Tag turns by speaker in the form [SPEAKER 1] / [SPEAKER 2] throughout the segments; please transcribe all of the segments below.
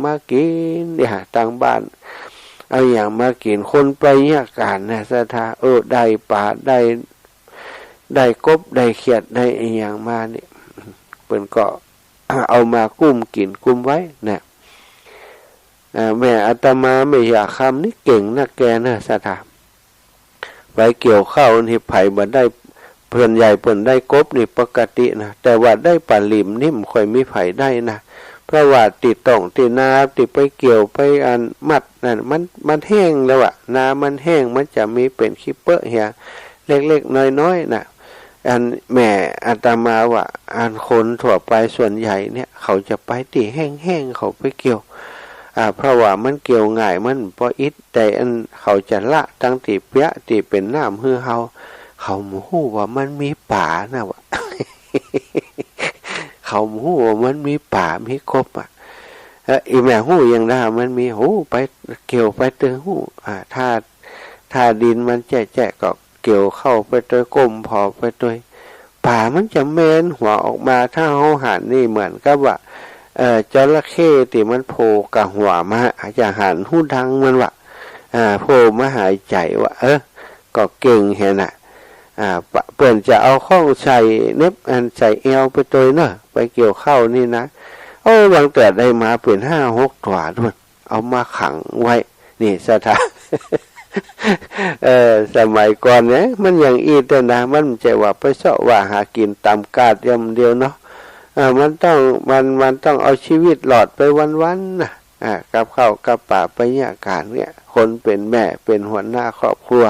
[SPEAKER 1] มากินเนี่ยต่างบ้านเอาอย่างมากินคนไปเนี่ยการนะศรัทธาได้ป่าได้กบได้เขียดได้อย่างมาเนี่ยเปิ่นก็เอามากุ้มกินกุ้มไว้นะแม่อาตมาไม่อยากคำนี่เก่งนะแกนะศรัทธาไว้เกี่ยวข้าวนี่ไผ่บ่ได้เพื่อนใหญ่เพิ่นได้กบนี่ปกตินะแต่ว่าได้ปลาหลิมนี่มันค่อยมีไผ่ได้นะเพราะว่าติดต้องติดนาติดไปเกี่ยวไปอันมัดนั่นมันแห้งแล้วอะนามันแห้งมันจะมีเป็นขี้เปอะเหียเล็กๆน้อยๆนะอันแม่อาตมาว่าอันคนทั่วไปส่วนใหญ่เนี่ยเขาจะไปตีแห้งๆเขาไปเกี่ยวเพราะว่ามันเกี่ยวง่ายมันพออิดแต่อันเขาจะละตั้งตีเปียตีเป็นน้ำฮือเขาหูว่ามันมีป่านะวะ เขาหูว่ามันมีป่ามีกบอีแม่หูยังได้มันมีหูไปเกี่ยวไปเตยหูถ้าดินมันแจ๊ะก็เกี่ยวเข้าไปโดยก้มพอไปโดยป่ามันจะเมนหัวออกมาถ้าเขาหันนี่เหมือนกับว่าจระเข้ที่มันโผล่กับหัวมาอาจจะหันหูดังมันว่าโผล่มาหายใจว่าก็เก่งเห็นน่ะเปิ่นจะเอาข้องใส่เน็บอันใส่เอวไปตัวเนอะไปเกี่ยวเข้านี่นะบางแต่ได้มาเปลี่ยน5-6 ตัวด้วยเอามาขังไว้นี่สถาน สมัยก่อนเนี่ยมันอย่างอีแต่นะมันจะว่าไปเสาะว่าหากินตามกาดย่ำเดียวเนาะมันต้องเอาชีวิตหลอดไปวันๆนะกับข้าวกับป่าไปเนี่ยการเนี่ยคนเป็นแม่เป็นหัวหน้าครอบครัว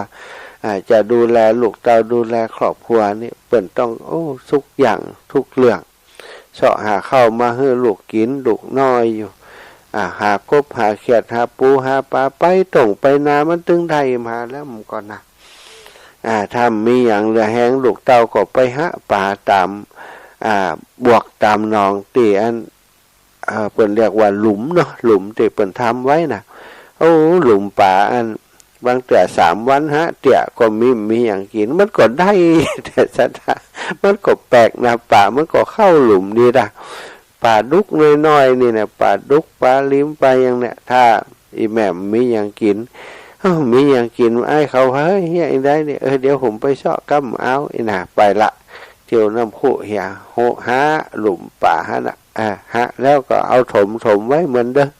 [SPEAKER 1] จะดูแลลูกเต้าดูแลครอบครัวนี่เปิ่นต้องทุกอย่างทุกเรื่องเสาะหาข้าวมาให้ลูกกินลูกน้อยอยู่หากบหาเขียดหาปูหาปลาไปตรงไปนามันตึงไทยมาแล้วมันก่อนนะถ้ามีอย่างเหลือแห้งลูกเต้าก็ไปหาป่าตามบวกตามหนองตีอันเปิ่นเรียกว่าหลุมเนาะหลุมที่เปิ่นทำไว้นะหลุมป่าอันบางแต่3 วันเตี่ยก็มีอย่างกินมันก็ได้ แต่สัตว์มันก็แปลกนะป่ามันก็เข้าหลุมดีนะป่าดุกน้อยๆนี่นะป่าดุกป่าลิ้มไปอย่างเนี้ยถ้าอีแม่มีอย่างกินมีอย่างกินไอ้เขาเฮ้ยเฮียได้เนี่ยเดี๋ยวผมไปเสาะกั้มเอาไอ้น่ะไปละเที่ยวน้ำโคเหียโหหาหลุมป่านะแล้วก็เอาถมไว้เหมือนเดิม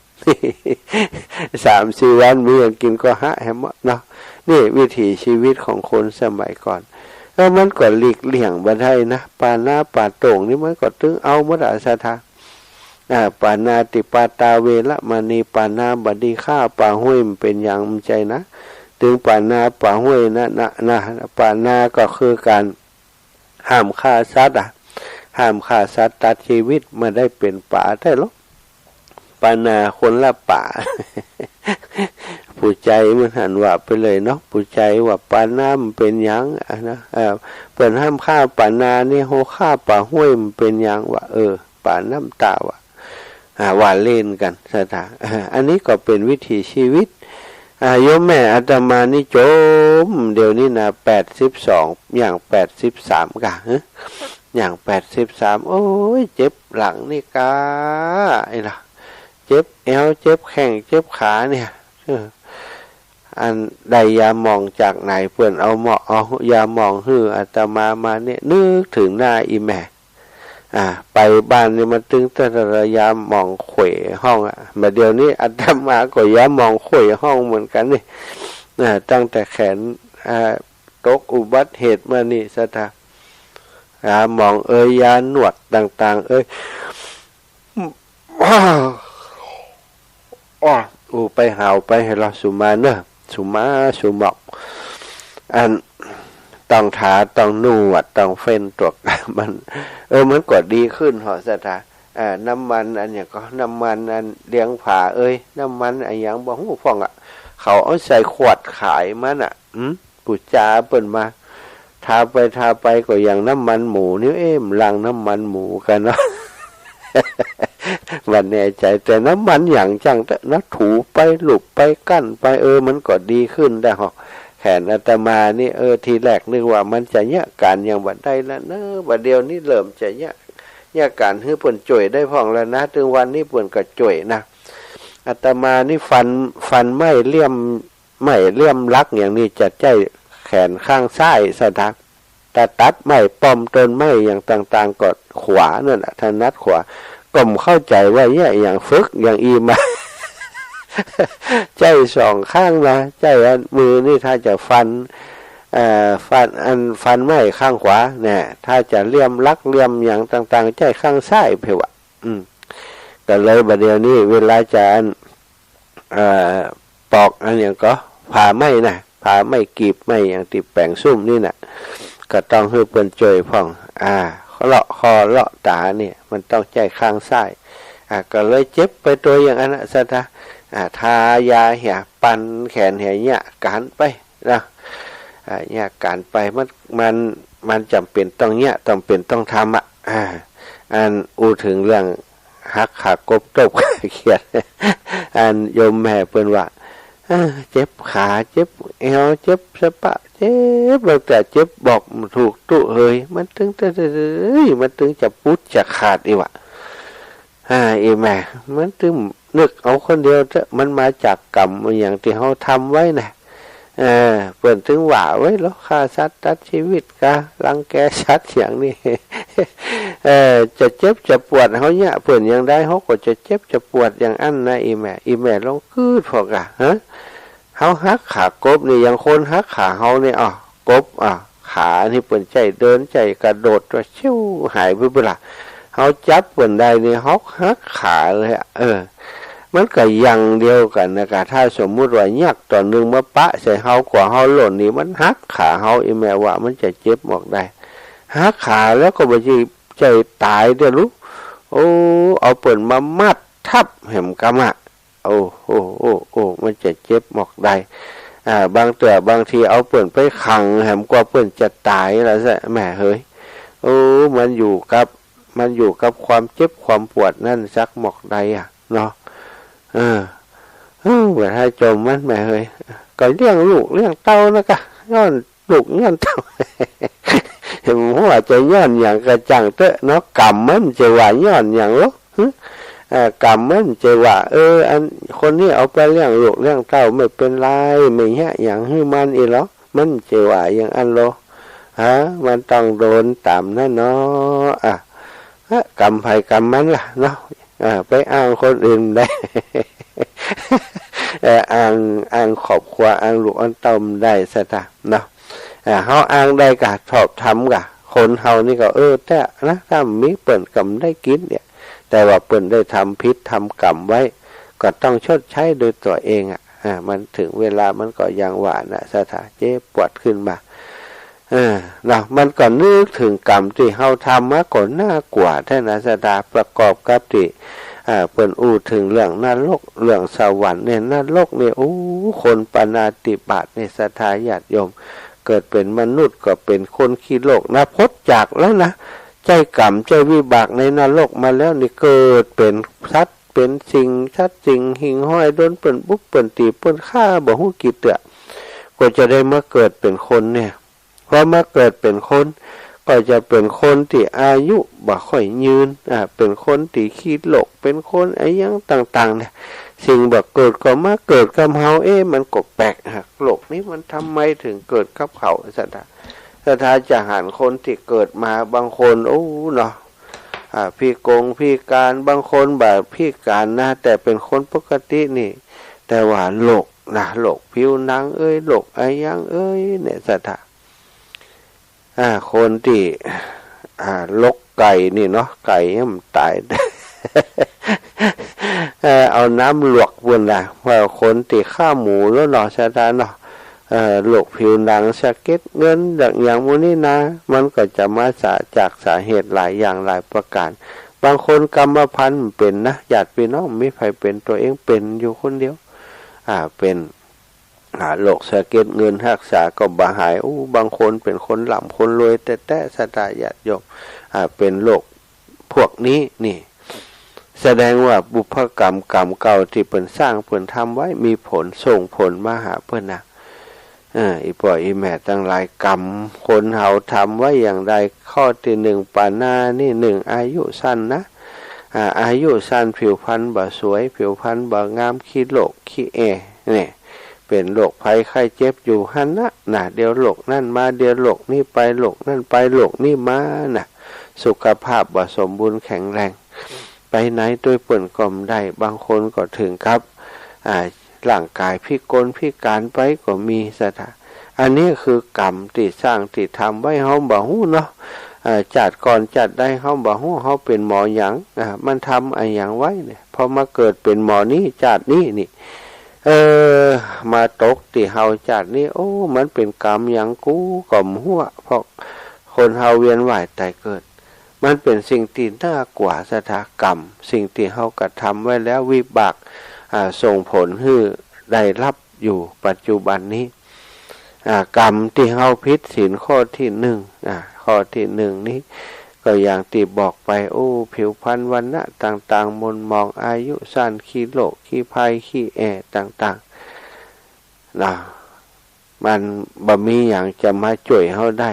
[SPEAKER 1] 3-4 วันมีอย่างกินก็แฮมเนาะนี่วิถีชีวิตของคนสมัยก่อนแล้วมันก็หลีกเลี่ยงบ่ได้นะปานาป่าโต่งนี่มันก็ตึงเอาหมดอาสาทาปานาติปาตาเวละมณีปานาบดีฆ่าป่าห้วยมันเป็นอย่างใจนะถึงปานาป่าห้วยนะปานาก็คือการห้ามฆ่าสัตว์ห้ามฆ่าสัตว์ตัดชีวิตมาได้เป็นป่าได้หรอปานาคนละป่า ผู้ใจมันหันว่าไปเลยเนาะผู้ใจว่าปานามันเป็นยังนะเปิดห้ามฆ่าปานานี่โหฆ่าป่าห้วยมันเป็นยังว่าป่าน้ำตาว่าเล่นกันสถาอันนี้ก็เป็นวิถีชีวิตโยมแม่อาตมานี่โจมเดี๋ยวนี้นะ82อย่าง83กะอย่าง83โอ้ยเจ็บหลังนี่กาไอ้ล่ะเจ็บเอวเจ็บแข้งเจ็บขาเนี่ยอันใดยาหมองจากไหนเพื่อนเอายาหมองฮืออาตมาเนี่ยนึกถึงหน้าอีแม่ไปบ้านนี่มันตึงแต่ระยาหมองเขว่ห้องมาเดี๋ยวนี้อาตมาก็ยาหมองเขว่ห้องเหมือนกันนี่ตั้งแต่แขนตกอุบัติเหตุมานี่สถายาหมองยาหนวดต่างๆไปหาวไปให้เราสุมาเนอะสุหมอกอันต้องถาต้องนวดต้องเฟ้นตัวมันมันก็ดีขึ้นเหรอสัตว์น้ำมันอันอย่างก็น้ำมันอันเลี้ยงผาน้ำมันอันอย่างบ่หูฟังเขาเอาใส่ขวดขายมันปุจจาเปิ่นมาทาไปก็อย่างน้ำมันหมูนี่ลังน้ำมันหมูกันเนาะ วันแน่ใจแต่น้ำมันอย่างจังนะถูไปหลุบไปกั้นไปมันก็ดีขึ้นได้หรอกแขนอาตมานี่ทีแรกนึกว่ามันจะเนี่ยการอย่างบัดได้แล้วเนอะบัดเดียวนี้เริ่มจะเนี่ยการให้เปิ่นจ่วยได้พ่องแล้วนะถึงวันนี้เปิ่นก็จ่วยนะ อาตมานี่ฟันไม่เลี่ยมลักอย่างนี้จะใจแขนข้างซ้ายสะดักแต่ตัดไม่ป้อมต้นไม่อย่างต่างๆก็ขวานั่นแหละถนัดขวาก็มเข้าใจว่าเนี่ยอย่างฝึกอย่างอีมา ใจสองข้างนะใจอันมือนี่ถ้าจะฟันไม่ข้างขวาเนี่ยถ้าจะเลี่ยมลักเลี่ยมอย่างต่างๆใจข้างซ้ายเพวะก็เลยบัดเดี๋ยวนี้เวลาจะปอกอันอย่างก็ผ่าไม่นะผ่าไม่กีบไม่อย่างติดแปลงซุ่มนี่นะก็ต้องให้เปิ้นจ่อยพ่องเลาะคอเลาะตาเนี่ยมันต้องใจข้างซ้ายก็เลยเจ็บไปตัวอย่างนั้นซะท่าทายาเหี่ยปันแขนเหี่ยเนี่ยการไปนะเนี่ยการไปมันจำเป็นต้องเนี่ยต้องทำอันอูถึงเรื่องหักขากบตบเขียดอันโยมแม่เพิ่นว่าเจ็บขาเจ็บเอวเจ็บสะปะเจ็บเราแต่เจ็บบอกถูกตุเฮยมันถึงจะพุดจะขาดอีวะอีแม่มันถึงนึกเอาคนเดียวมันมาจากกรรมอย่างที่เขาทำไว้นะเปิ่นถึงว่าไว้แล้วฆ่าสัตว์ตัดชีวิตกะรังแกสัตว์อย่างนี้ จะเจ็บจะปวดเขาเนี่ยเปิ่นยังได้เขาก็จะเจ็บจะปวดอย่างอันนะอีแม่ลองคืดพอกะเขาหักขากบนี่อย่างคนหักขาเขาเนี่ยกบขานี่เปิ่นใจเดินใจกระโดดตัวชิวหายไปเปล่าเขาจับเปิ่นได้นี่เขาหักขาเลยมันก็ยังเดียวกันนะคะถ้าสมมุติว่ายักษ์ตัวหนึ่งมาปะใส่เฮากว่าเฮาหล่นนี่มันหักขาเฮาอีแม่ว่ามันจะเจ็บหมอกได้หักขาแล้วก็บ่สิใจตายเด้อลูกเอาเปิ่นมามัดทับแหมกะมะโอ้มันจะเจ็บหมอกได้บางทีเอาเปิ่นไปขังแหมกว่าเปิ่นจะตายแล้วซะแม่เฮ้ยมันอยู่กับความเจ็บความปวดนั่นซักหมอกใดเนาะเมื่อถ้าจมมันแม่เฮ้ยก็เลี้ยงลูกเลี้ยงเต้านะกะย้อนลูกย้อนเต้า เห็นว่าจะย้อนอย่างกระจังเตอะเนาะกรรมมันจะว่าย้อนอย่างลูกกรรมมันจะว่าอันคนนี้เอาไปเลี้ยงลูกเลี้ยงเต้าไม่เป็นไรไม่แย่อย่างให้มันอีหรอมันจะว่าอย่างอันโลมันต้องโดนตามนั่นเนาะกรรมภัยกรรมมันล่ะเนาะไปอ้างคนอื่นได้อ้างขอบครัวอ้างลูกอ้างเต้าได้ซะจ้ะเนาะเฮาอ้างได้กะชอบทำกะคนเฮานี่ก็แต่นะถ้ามีเปิ่นกรรมได้กินเนี่ยแต่ว่าเปิ่นได้ทำพิษทำกรรมไว้ก็ต้องชดใช้โดยตัวเองมันถึงเวลามันก็ยังหวานนะซะจ้ะเจ็บปวดขึ้นมามันก็นึกถึงกรรมที่เฮาทำมาก่อนหน้ากว่าท่านอาสดาประกอบกับที่เปิ้นถึงเรื่องนรกเรื่องสวรรค์เนี่ยนรกเนี่ยคนปานาติบาตเนี่ยศรัทธาญาติโยมเกิดเป็นมนุษย์ก็เป็นคนขี้โลกนะพ้นจากแล้วนะใจกรรมใจวิบากในนรกมาแล้วนี่เกิดเป็นสัตว์เป็นสิ่งหิ่งห้อยโดนเปิ้นปุ๊บเปิ้นตีเปิ้นฆ่าบ่ฮู้กี่เตื้อก็จะได้มาเกิดเป็นคนเนี่ยพอมาเกิดเป็นคนก็จะเป็นคนที่อายุบ่ค่อยยืนเป็นคนที่ขี้โลกเป็นคนไอ้ยังต่างๆเนี่ยสิ่งบ่เกิดก็มาเกิดกับเฮามันก็แปลกโลกนี้มันทำไมถึงเกิดกับเขาสัตว์จะหันคนที่เกิดมาบางคนเนาะพิการบางคนแบบพิการนะแต่เป็นคนปกตินี่แต่ว่าโลกผิวหนังโลกไอ้ยังเนี่ยสัตว์คนที่ลกไก่นี่เนาะไก่มันตาย เอาน้ำลวกเพิ่นล่ะว่าคนที่ฆ่าหมูแล้วเนาะซะดาเนาะโรคผิวหนังสะเก็ดเงินอย่างพวกนี้นะมันก็จะมาจากสาเหตุหลายอย่างหลายประการบางคนกรรมพันธุ์เป็นนะญาติพี่น้องไม่ใครเป็นตัวเองเป็นอยู่คนเดียวเป็นโรคสะเก็ดเงินรักษาก็บ่หายบางคนเป็นคนหล่ำคนรวยแต่ศรัทธาญาติโยมเป็นโรคพวกนี้นี่แสดงว่าบุพกรรมเก่าที่เพิ่นสร้างเพิ่นทำไว้มีผลส่งผลมาหาเพิ่นนะอีพ่ออีแม่ทั้งหลายกรรมคนเฮาทำไว้อย่างใดข้อที่1ปานานี่1อายุสั้นนะ อายุสั้นผิวพรรณบ่สวยผิวพรรณบ่งามขี้โรคขี้แอเนี่ยเป็นโรคภัยไข้เจ็บอยู่หันนะเดี๋ยวโรคนั่นมาเดี๋ยวโรคนี่ไปโรคนั่นไปโรคนี่มานะสุขภาพบ่สมบูรณ์แข็งแรงไปไหนด้วยเปิ่นก็มได้บางคนก็ถึงครับร่างกายพิกลพิการไปก็มีสถาอันนี้คือกรรมที่สร้างที่ทำไว้เฮาบ่ฮู้เนาะจัดก่อนจัดได้เฮาบ่ฮู้เฮาเป็นหมอหยังมันทำไอ้หยังไว้เนี่ยพอมาเกิดเป็นหมอนี้จัดนี้นี่มาตกที่เฮาจัดนี้โอ้มันเป็นกรรมหยังกูก็บ่ฮู้เพราะคนเฮาเวียนว่ายตายเกิดมันเป็นสิ่งที่น่ากว่าสถากรรมสิ่งที่เฮากระทำไว้แล้ววิบากส่งผลให้ได้รับอยู่ปัจจุบันนี้กรรมที่เฮาผิดศีลข้อที่หนึ่งข้อที่หนึ่งนี้ก็อย่างที่บอกไปโอ้ผิวพรรณวรรณะต่างๆมนมองอายุสั้นขี้โรคขี้ภัยขี้แอต่างๆมันบ่มีอย่างจะมาช่วยเฮาได้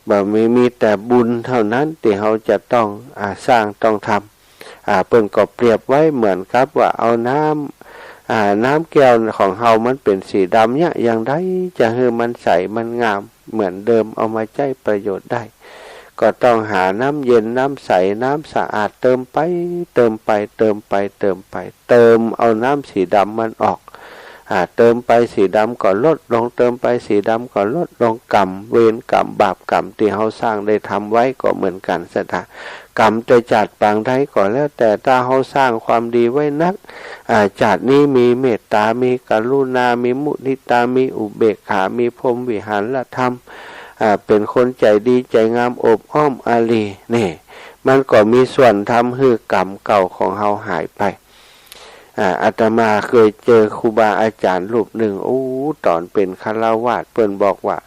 [SPEAKER 1] บ่มีแต่บุญเท่านั้นที่เฮาจะต้องสร้างต้องทำเพิ่นก็เปรียบไว้เหมือนครับว่าเอาน้ำแก้วของเฮามันเป็นสีดำเนี่ยอย่างไรจะให้มันใสมันงามเหมือนเดิมเอามาใช้ประโยชน์ได้ก็ต้องหาน้ำเย็นน้ำใสน้ำสะอาดเติมไปเติมไปเติมไปเติมไปเติมเอาน้ำสีดำมันออกเติมไปสีดำก็ลดลงเติมไปสีดำก็ลดลงกรรมเวรกรรมบาปกรรมที่เฮาสร้างได้ทำไว้ก็เหมือนกันสถากรรมจะจัดปางใดก็แล้วแต่ถ้าเฮาสร้างความดีไว้นักจัดนี้มีเมตตามีกรุณามีมุทิตามีอุเบกขามีพรหมวิหารธรรมเป็นคนใจดีใจงามอบอ้อมอารีนี่มันก็มีส่วนทำให้กรรมเก่าของเฮาหายไปอาตมาเคยเจอครูบาอาจารย์รูปหนึ่งตอนเป็นฆราวาสเปิ้นบอกว่า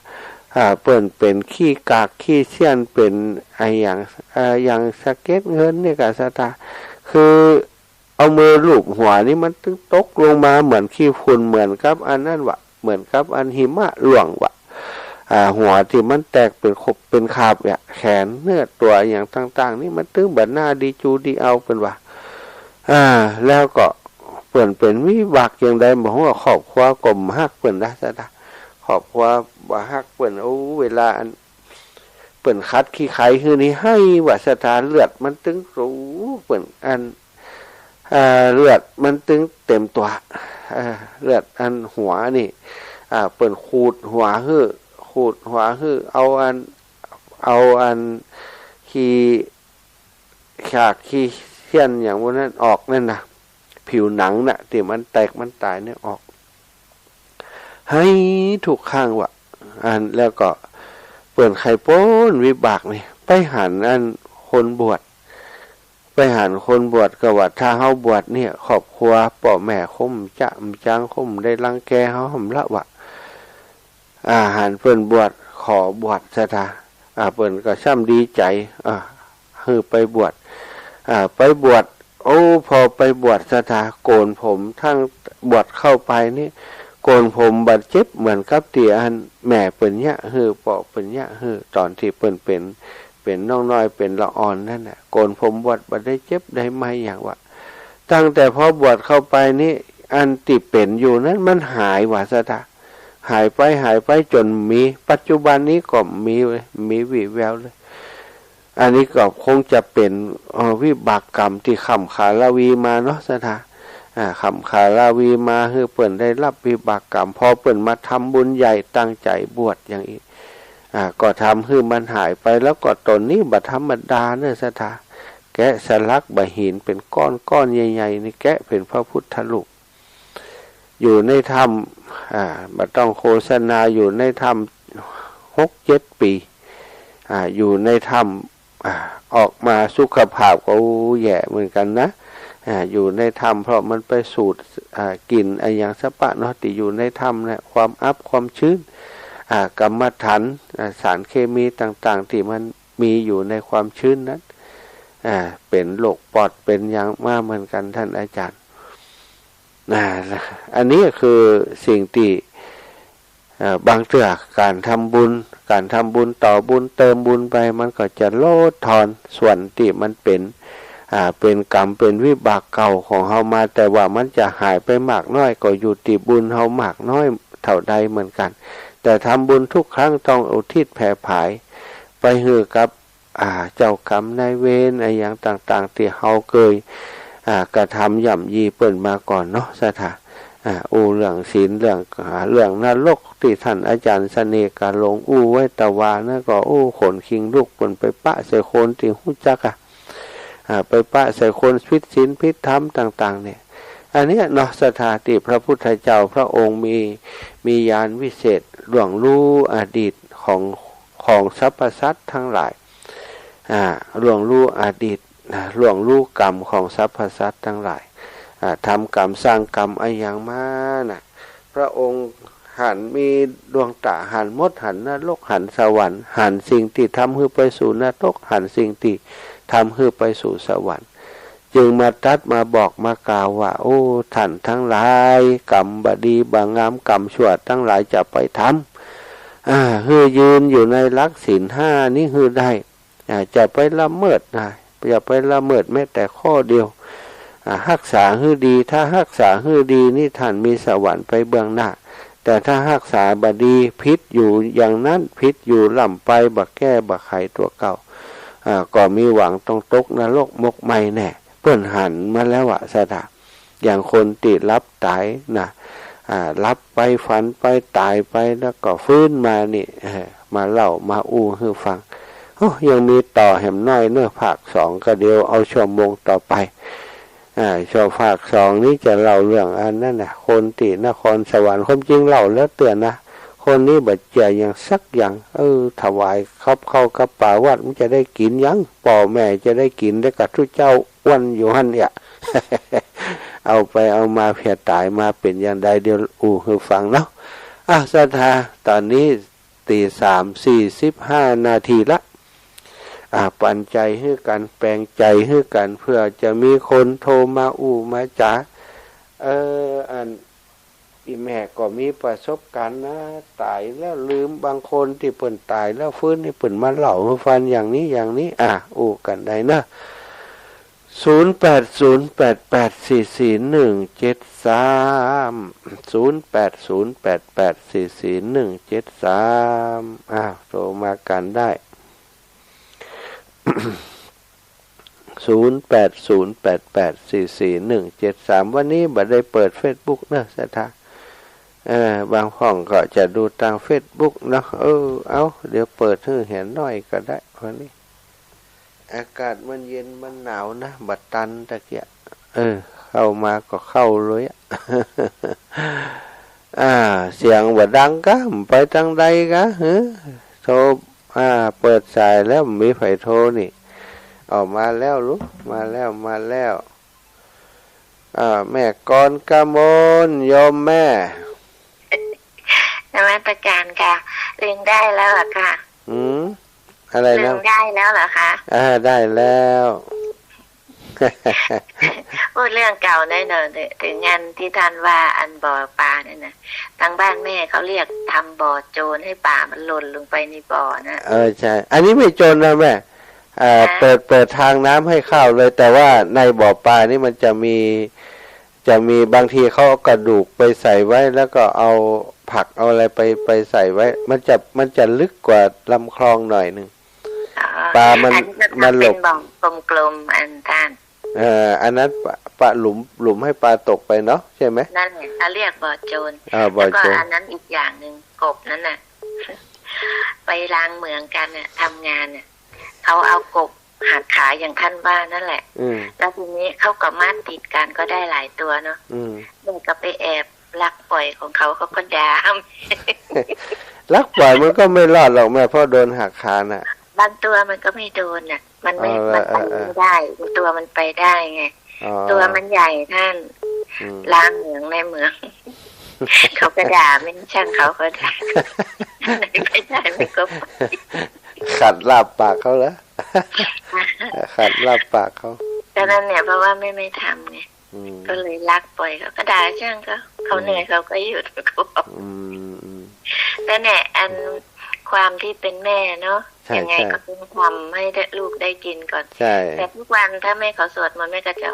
[SPEAKER 1] เปิ้นเป็นขี้กากขี้เสี้ยนเป็นอย่างสะเก็ดเงินเนี่ยกับสตาคือเอามือลูบหัวนี่มันตึงตกลงมาเหมือนขี้ฝุ่นเหมือนกับอันนั้นวะเหมือนกับอันหิมะหลวงวะหัวที่มันแตกเป็นขบเป็นคาบเนี่ยแขนเนื้อตัวอย่างต่างๆนี่มันตึงแบบหน้าดีจูดีเอาเป็นวะแล้วก็เปิ่นเป็นวิบากอย่างใดบอกว่าครอบครัวกลมฮักเปิ่นได้ซะนะครอบครัวบ่ฮักเปิ่นเวลาอันเปิ่นคัดขี้ไข่คือนี่ให้ว่าสถานเลือดมันตึงรู้เปิ่นอันเลือดมันตึงเต็มตัวเลือดอันหัวนี่เปิ่นขูดหัวฮื้อเอาอันขี้ขากขี้เสี้ยนอย่างพวกนั้นออกนั่นนะผิวหนังน่ะที่มันแตกมันตายเนี่ยออกให้ถูกข้างวะแล้วก็เปิ่นไข่ป้นวิบากนี่ไปหันอันคนบวชก็ว่าถ้าเฮาบวชเนี่ยครอบครัวพ่อแม่คมจะจังคมได้รังแกเฮาหำละวะหันเปิ่นบวชขอบวชซะท่าเปิ่นก็ช่ำดีใจฮือไปบวชพอไปบวชสถาโกนผมทั้งบวชเข้าไปนี่โกนผมบาดเจ็บเหมือนกับที่อันแม่เปิ่นยะฮือปอเปิ่นยะฮือตอนที่เปิ่นเป็นน้องน้อยเป็นละอ่อนนั่นน่ะโกนผมบวชบ่ได้เจ็บได้ไหมอย่างว่าตั้งแต่พอบวชเข้าไปนี่อันที่เป็นอยู่นั้นมันหายว่าสถาหายไปจนมีปัจจุบันนี้ก็มีวิแววเลยอันนี้ก็คงจะเป็นวิบากกรรมที่ขำขาลาวีมาเนาะสถาขำขาลาวีมาคือเปิ่นได้รับวิบากกรรมพอเปิ่นมาทำบุญใหญ่ตั้งใจบวชอย่างนี้ก็ทำให้มันหายไปแล้วก็ตนนี้บัดธรรมดาเนี่ยสถาแกะสลักบะหินเป็นก้อนใหญ่ๆนี่แกะเป็นพระพุทธรูปอยู่ในถ้ำบัดต้องโฆษณาอยู่ในถ้ำ6-7 ปีอยู่ในถ้ำออกมาสุขภาพก็แย่เหมือนกันนะอยู่ในถ้ำเพราะมันไปสูดกลิ่นอย่างสปะเนาะที่อยู่ในถ้ำเนี่ยความอับความชื้นกรรมฐานสารเคมีต่างๆที่มันมีอยู่ในความชื้นนั้นเป็นโรคปอดเป็นอย่างมากเหมือนกันท่านอาจารย์อันนี้คือสิ่งที่บางเทื่อการทำบุญต่อบุญเติมบุญไปมันก็จะลดทอนส่วนที่มันเป็น เป็นกรรมเป็นวิบากเก่าของเฮามาแต่ว่ามันจะหายไปมากน้อยก็อยู่ที่บุญเฮามากน้อยเท่าใดเหมือนกันแต่ทำบุญทุกครั้งต้องอุทิศแผ่ผายไปให้กับเจ้ากรรมนายเวรอะไรอย่างต่างๆที่เฮาเคยกระทำย่ำยีเปิ่นมาก่อนเนาะสถาเรื่องศีลเรื่องนรกที่ท่านอาจารย์เสน่ห์กาลงไว้ตะวานะก็ขนคิงลูกเปิ่นไปปะใส่คนที่หู้จักไปปะใส่คนพิษศีลพิษธรรมต่างๆเนี่ยอันนี้เนาะสถาติพระพุทธเจ้าพระองค์มีญาณวิเศษล่วงรู้อดีตของสรรพสัตว์ทั้งหลายล่วงรู้อดีตล่วงรู้กรรมของสรรพสัตว์ทั้งหลายทำกรรมสร้างกรรมอย่างมาน่ะพระองค์หันมีดวงตาหันมดหันนรกหันสวรรค์หันสิ่งที่ทำให้ไปสู่นรกหันสิ่งที่ทำให้ไปสู่สวรรค์จึงมาตรัสมาบอกมากล่าวว่าท่านทั้งหลายกรรมบดีบางงามกรรมชั่วทั้งหลายจะไปทำฮือยืนอยู่ในหลักศีลห้านี้ฮือได้จะไปละเมิดอย่าไปละเมิดแม้แต่ข้อเดียวรักษาให้ดีถ้ารักษาให้ดีนี่ท่านมีสวรรค์ไปเบื้องหน้าแต่ถ้ารักษาบดีพิษอยู่อย่างนั้นพิษอยู่ล่ำไปบักแก้บักไขตัวเก่าก็มีหวังต้องตกนรกมกไหมแน่เพื่อนหันมาแล้วสะดาอย่างคนติดรับตายรับไปฝันไปตายไปแล้วก็ฟื้นมานี่มาเล่ามาให้ฟังยังมีต่อแหมน้อยเนื้อภาคสองก็เดียวเอาชั่วโมงต่อไปช่วงภาคสองนี้จะเล่าเรื่องอันนั้นคนตินครสวรรค์ความจริงเล่าแล้วเตือนนะคนนี้บัดเจียอย่างสักอย่างถวายเข้ากับป่าวัดมันจะได้กินยังป่อแม่จะได้กินได้กับทุกเจ้าวันอยู่หันเนี่ย เอาไปเอามาเพียตายมาเป็นอย่างใดเดี๋ยวให้ฟังเนาะศรัทธาตอนนี้ตี3:45 นาทีละปันใจให้กันแปลงใจให้กันเพื่อจะมีคนโทรมามาจ๋าอันอีแม่ก็มีประสบการณ์นะตายแล้วลืมบางคนที่เปิ่นตายแล้วฟื้นนี่เปิ่นมาเล่าให้ฟังอย่างนี้กันได้นะ0808844173โทรมากันได้0808844173วันนี้บัดได้เปิด Facebook นะสถาบางห้องก็จะดูทาง Facebook นะเอาเดี๋ยวเปิดให้เห็นหน่อยก็ได้วันนี้อากาศมันเย็นมันหนาวนะบัดตันตะเกียเข้ามาก็เข้าเลยเสียงบัดดังกะไปทางใดกะโทรเปิดสายแล้วมีไฟโทรนี่ออกมาแล้วลูกมาแล้วแม่กรกมลโยมแม่
[SPEAKER 2] นมัสการค่ะลืมได้แล้วเหรอคะ
[SPEAKER 1] อะไรนะ
[SPEAKER 2] ลืมได้แล้วเหรอคะ
[SPEAKER 1] ได้แล้ว
[SPEAKER 2] พูดเรื่องเก่าได้หน่อยถึงงานที่ท่านว่าอันบ่อปลาเนี่ยนะทางบ้านแม่เขาเรียกทำบ่อโจรให้ปลามันหล่นลงไปในบ่อนะ
[SPEAKER 1] ใช่อันนี้ไม่โจรนะแม่เปิดทางน้ำให้เข้าเลยแต่ว่าในบ่อปลานี่มันจะมีบางทีเขาเอากระดูกไปใส่ไว้แล้วก็เอาผักเอาอะไรไปใส่ไว้มันจะลึกกว่าลำคลองหน่อยนึงปลามันหลบ
[SPEAKER 2] บ่อกลมๆอันท่าน
[SPEAKER 1] อันนั้นปลาหลุมให้ปลาตกไปเนาะใช่ไหม
[SPEAKER 2] นั่นเนี่ยเขาเรียกบ่อโจร
[SPEAKER 1] แล้วก็
[SPEAKER 2] อันนั้นอีกอย่างหนึ่งกบนั้นน่ะไปล้างเมืองกันน่ะทำงานน่ะเขาเอากบหักขาอย่างท่านว่านั่นแหละแล้วทีนี้เขาก็มัดติดกันก็ได้หลายตัวเนาะมันก็ไปแอบลักปล่อยของเขาก็ด่า
[SPEAKER 1] ลักปล่อยมันก็ไม่รอดหรอกแม่เพราะโดนหักขาน่ะ
[SPEAKER 2] บางตัวมันก็ไม่โดนน่ะมันไปไม่ได้ตัวมันไปได้ไงตัวมันใหญ่ท่านล้างเหมืองในเมืองเขาก็ด่าไม่ช่างเขาด่าไม่ได้ไม่ก็
[SPEAKER 1] ขัดลาบปากเขาเหรอขัดลาบปากเขา
[SPEAKER 2] แต่นั้นเนี่ยเพราะว่าไม่ทำไงก็เลยลักปล่อยเขาก็ด่าช่างเขาเหนื่อยเขาก็หยุดเขาบอกแต่เนี่ยอัน ความที่เป็นแม่เนาะ
[SPEAKER 1] ใช่
[SPEAKER 2] ยังไง
[SPEAKER 1] ใช่
[SPEAKER 2] ก็ต้องทำให้ลูกได้กินก่อน
[SPEAKER 1] ใช่
[SPEAKER 2] แต่ทุกวันถ้าแม่เขาสวดมนต์แม่ก็จะ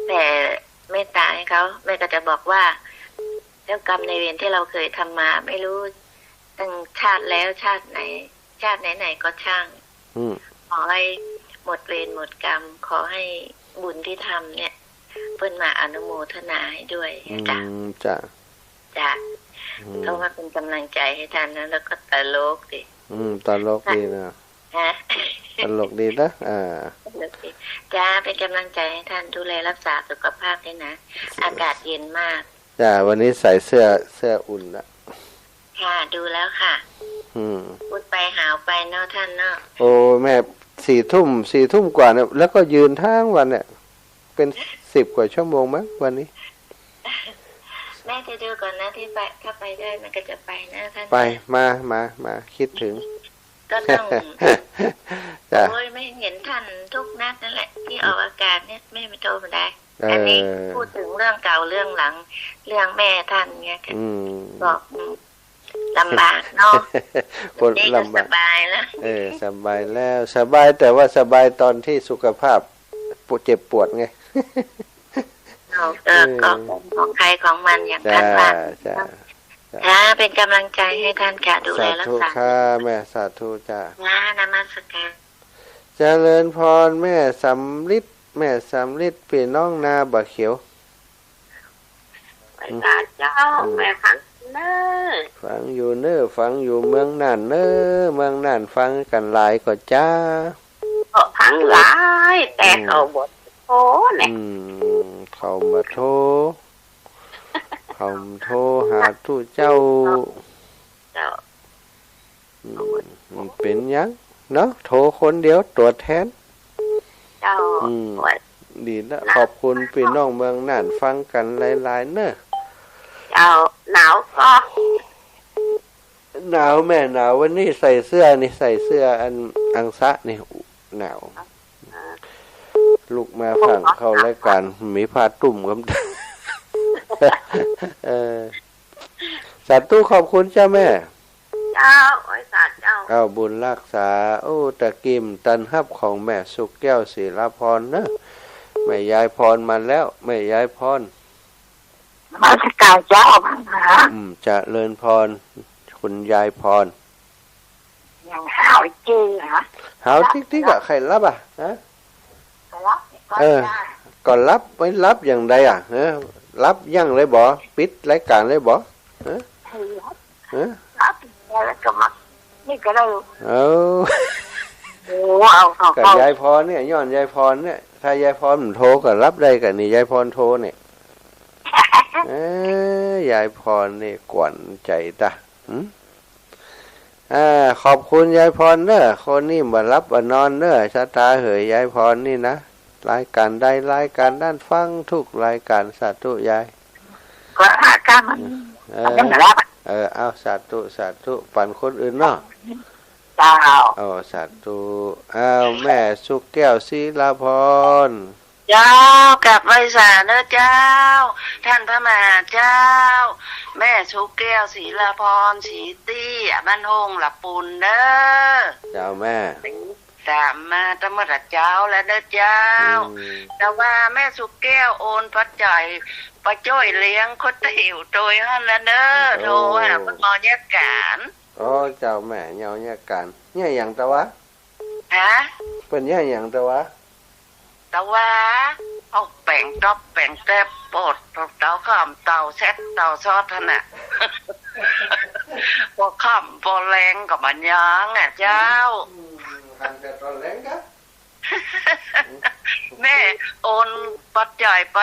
[SPEAKER 2] แผ่เมตตาให้เขาแม่ก็จะบอกว่าเจ้ากรรมในายเวรที่เราเคยทำมา ไม่รู้ตั้งชาติแล้วชาติไหน ชาติไหนๆก็ช่าง
[SPEAKER 1] อืม
[SPEAKER 2] ขอให้หมดเวรหมดกรรม ขอให้บุญที่ทำเนี่ยเพิ่นมาอนุโมทนาให้ด้วย
[SPEAKER 1] อื
[SPEAKER 2] จ้ะ
[SPEAKER 1] มจ้ะ
[SPEAKER 2] จ้ะ
[SPEAKER 1] อืม
[SPEAKER 2] เขามาเป็นกำลังใจให้ท่านนะแล้วก็ตลกดิ
[SPEAKER 1] ตลกดีนะ
[SPEAKER 2] ฮะ
[SPEAKER 1] ตลกดีนะ
[SPEAKER 2] ตลกดิจ้าเป็นกำลังใจให้ท่านดูแลรักษาสุขภาพด้วยนะ อากาศเย็นมาก
[SPEAKER 1] จ้ะวันนี้ใส่เสื้ออุ่นละ
[SPEAKER 2] ค่ะดูแล้วค่ะ
[SPEAKER 1] อืม
[SPEAKER 2] พูดไปหาวไปเนาะท่านเนาะ
[SPEAKER 1] โอ้แม่4 ทุ่มกว่าเนี่ยแล้วก็ยืนทั้งวันเนี่ยเป็น10 กว่าชั่วโมงมั้งวันนี้
[SPEAKER 2] แม่จะดูก่อนนะที่ไปถ้าไปได้มันก็จะไปนะท่าน
[SPEAKER 1] ไปมาคิดถึง
[SPEAKER 2] ก็ต้อง
[SPEAKER 1] จ้ะ
[SPEAKER 2] โอ้ยไม่เห็นท่านทุกนัดนั่นแหละ ที่ออกอากาศเนี่ยแม่ไม่โทรมาได้
[SPEAKER 1] เอออั
[SPEAKER 2] อันนี้พูดถึงเรื่องเก่าเรื่องหลัง เรื่องแม่ท่านเนี่ยค่ะ
[SPEAKER 1] อืม
[SPEAKER 2] บอกลำบากเนาะ
[SPEAKER 1] คน
[SPEAKER 2] นี่ก็
[SPEAKER 1] ลำ
[SPEAKER 2] ส
[SPEAKER 1] บาก
[SPEAKER 2] บายแล้ว
[SPEAKER 1] สบายแล้วสบายแต่ว่าสบายตอนที่สุขภาพเจ็บปวดไง
[SPEAKER 2] ก็ของใครของมันอย่าง
[SPEAKER 1] จ้า
[SPEAKER 2] ท่านว่า
[SPEAKER 1] จ้า
[SPEAKER 2] เป็นกำลังใจให้ท่านค่ะดูแล
[SPEAKER 1] สา
[SPEAKER 2] รัก
[SPEAKER 1] ธุ
[SPEAKER 2] ษา
[SPEAKER 1] ค่ะแม่สาธุจ้าน
[SPEAKER 2] มัสการ
[SPEAKER 1] เจริญพรแม่สำลิดแม่สำลิดพี่น้องนาบะเขียว
[SPEAKER 3] ไปกราบเจ้าแม่ฟังเน้อ
[SPEAKER 1] ฟังอยู่เน้อฟังอยู่เมืองน่านเน้อเมืองน่านฟังกันหลายก็จ้า
[SPEAKER 3] ก็พังหลายแต่เขาบทโอ้เนี่ย
[SPEAKER 1] เขามาโทรเขาโทรหาตู้เจ้า
[SPEAKER 3] เจ้า
[SPEAKER 1] มันเป็นหยังเนาะโทรคนเดียวตัวแทน
[SPEAKER 3] เจ้า
[SPEAKER 1] ปวด ดีละขอบคุณพี่น้องเมืองน่านฟังกันหลายๆเนอะ
[SPEAKER 3] เจ้าหนาวก็
[SPEAKER 1] หนาวแม่หนาววันนี้ใส่เสื้ออันอังสะนี่หนาวลูกมาฝั่งเข้ารายการมีผ้าตุ่มกับ สาธุขอบคุณเจ้าแม่
[SPEAKER 3] เจ้าไอ้สัตว์เจ้า
[SPEAKER 1] เอาบุญรักษาโอ้ตะกิมตันฮับของแม่สุกแก้วศิลาพรเนอะแม่ยายพรมาแล้วแม่ยายพร
[SPEAKER 3] มาสการเจ้าฮะ
[SPEAKER 1] จะเลิญพรคุณยายพร
[SPEAKER 3] ยังหาวจีฮะ
[SPEAKER 1] หาวติ๊กๆอะใครรับอ่ะฮะ
[SPEAKER 3] รับ
[SPEAKER 1] ก่อนรับไม่รับอย่างใดอ่ะรับยั่งเลยบ่ปิดรายการเลยบ่
[SPEAKER 3] รับแล้วก็มานี่ก็ได้
[SPEAKER 1] เอา
[SPEAKER 3] โอ้เอาเขา
[SPEAKER 1] กับยายพรเนี่ยย้อนยายพรเนี่ยถ้ายายพรมันโทรก็รับได้กับนี่ยายพรโทรเนี่ยยายพรนี่กวนใจตาขอบคุณยายพรเนอะคนนี้มารับมานอนเนอะชะตาเหยยายพรนี่นะรายการใดรายการด้านฟังทุกรายการสาธุยาย
[SPEAKER 3] ก็หาการมันมันรับ
[SPEAKER 1] เอาสาธุปั่นคนอื่นเนาะ
[SPEAKER 3] เจ้า
[SPEAKER 1] เอาสาธุเอาแม่สุกแก้วศิลาพร
[SPEAKER 3] เจ้ากลับไปสาเนอะเจ้า ท่านพระมหาเจ้า แม่ชุกแก้วศรีลาพรศรีตี้บ้านหงหลับปุนเด้อ
[SPEAKER 1] เจ้าแม่
[SPEAKER 3] ตามมาตมรัดเจ้าแล้วเด้อเจ้า แต่ว่าแม่สุกแก้วโอนปัจจัยไปจ้อยเลี้ยงคนติ๋วโดยฮั่นแล้วเด้อโทรหาคุณหมอแยกการ
[SPEAKER 1] โอ้เจ้าแม่เงาเนี่ยกันเนี่ยอย่างตะวะ
[SPEAKER 3] ฮะ
[SPEAKER 1] เป็นเนี่ยอย่างตะวะ
[SPEAKER 3] แต่ว่าเอาแป่งต๊อบแป่งแต้ปดเตาข้ามเตาแซ็ตเตาซอสท่านน่ะ พอข้ามพอแรงกับมันยังอ่ะเจ้า
[SPEAKER 1] หันแต่ตอนแรงครับ
[SPEAKER 3] แม่โอนปัจจัยไป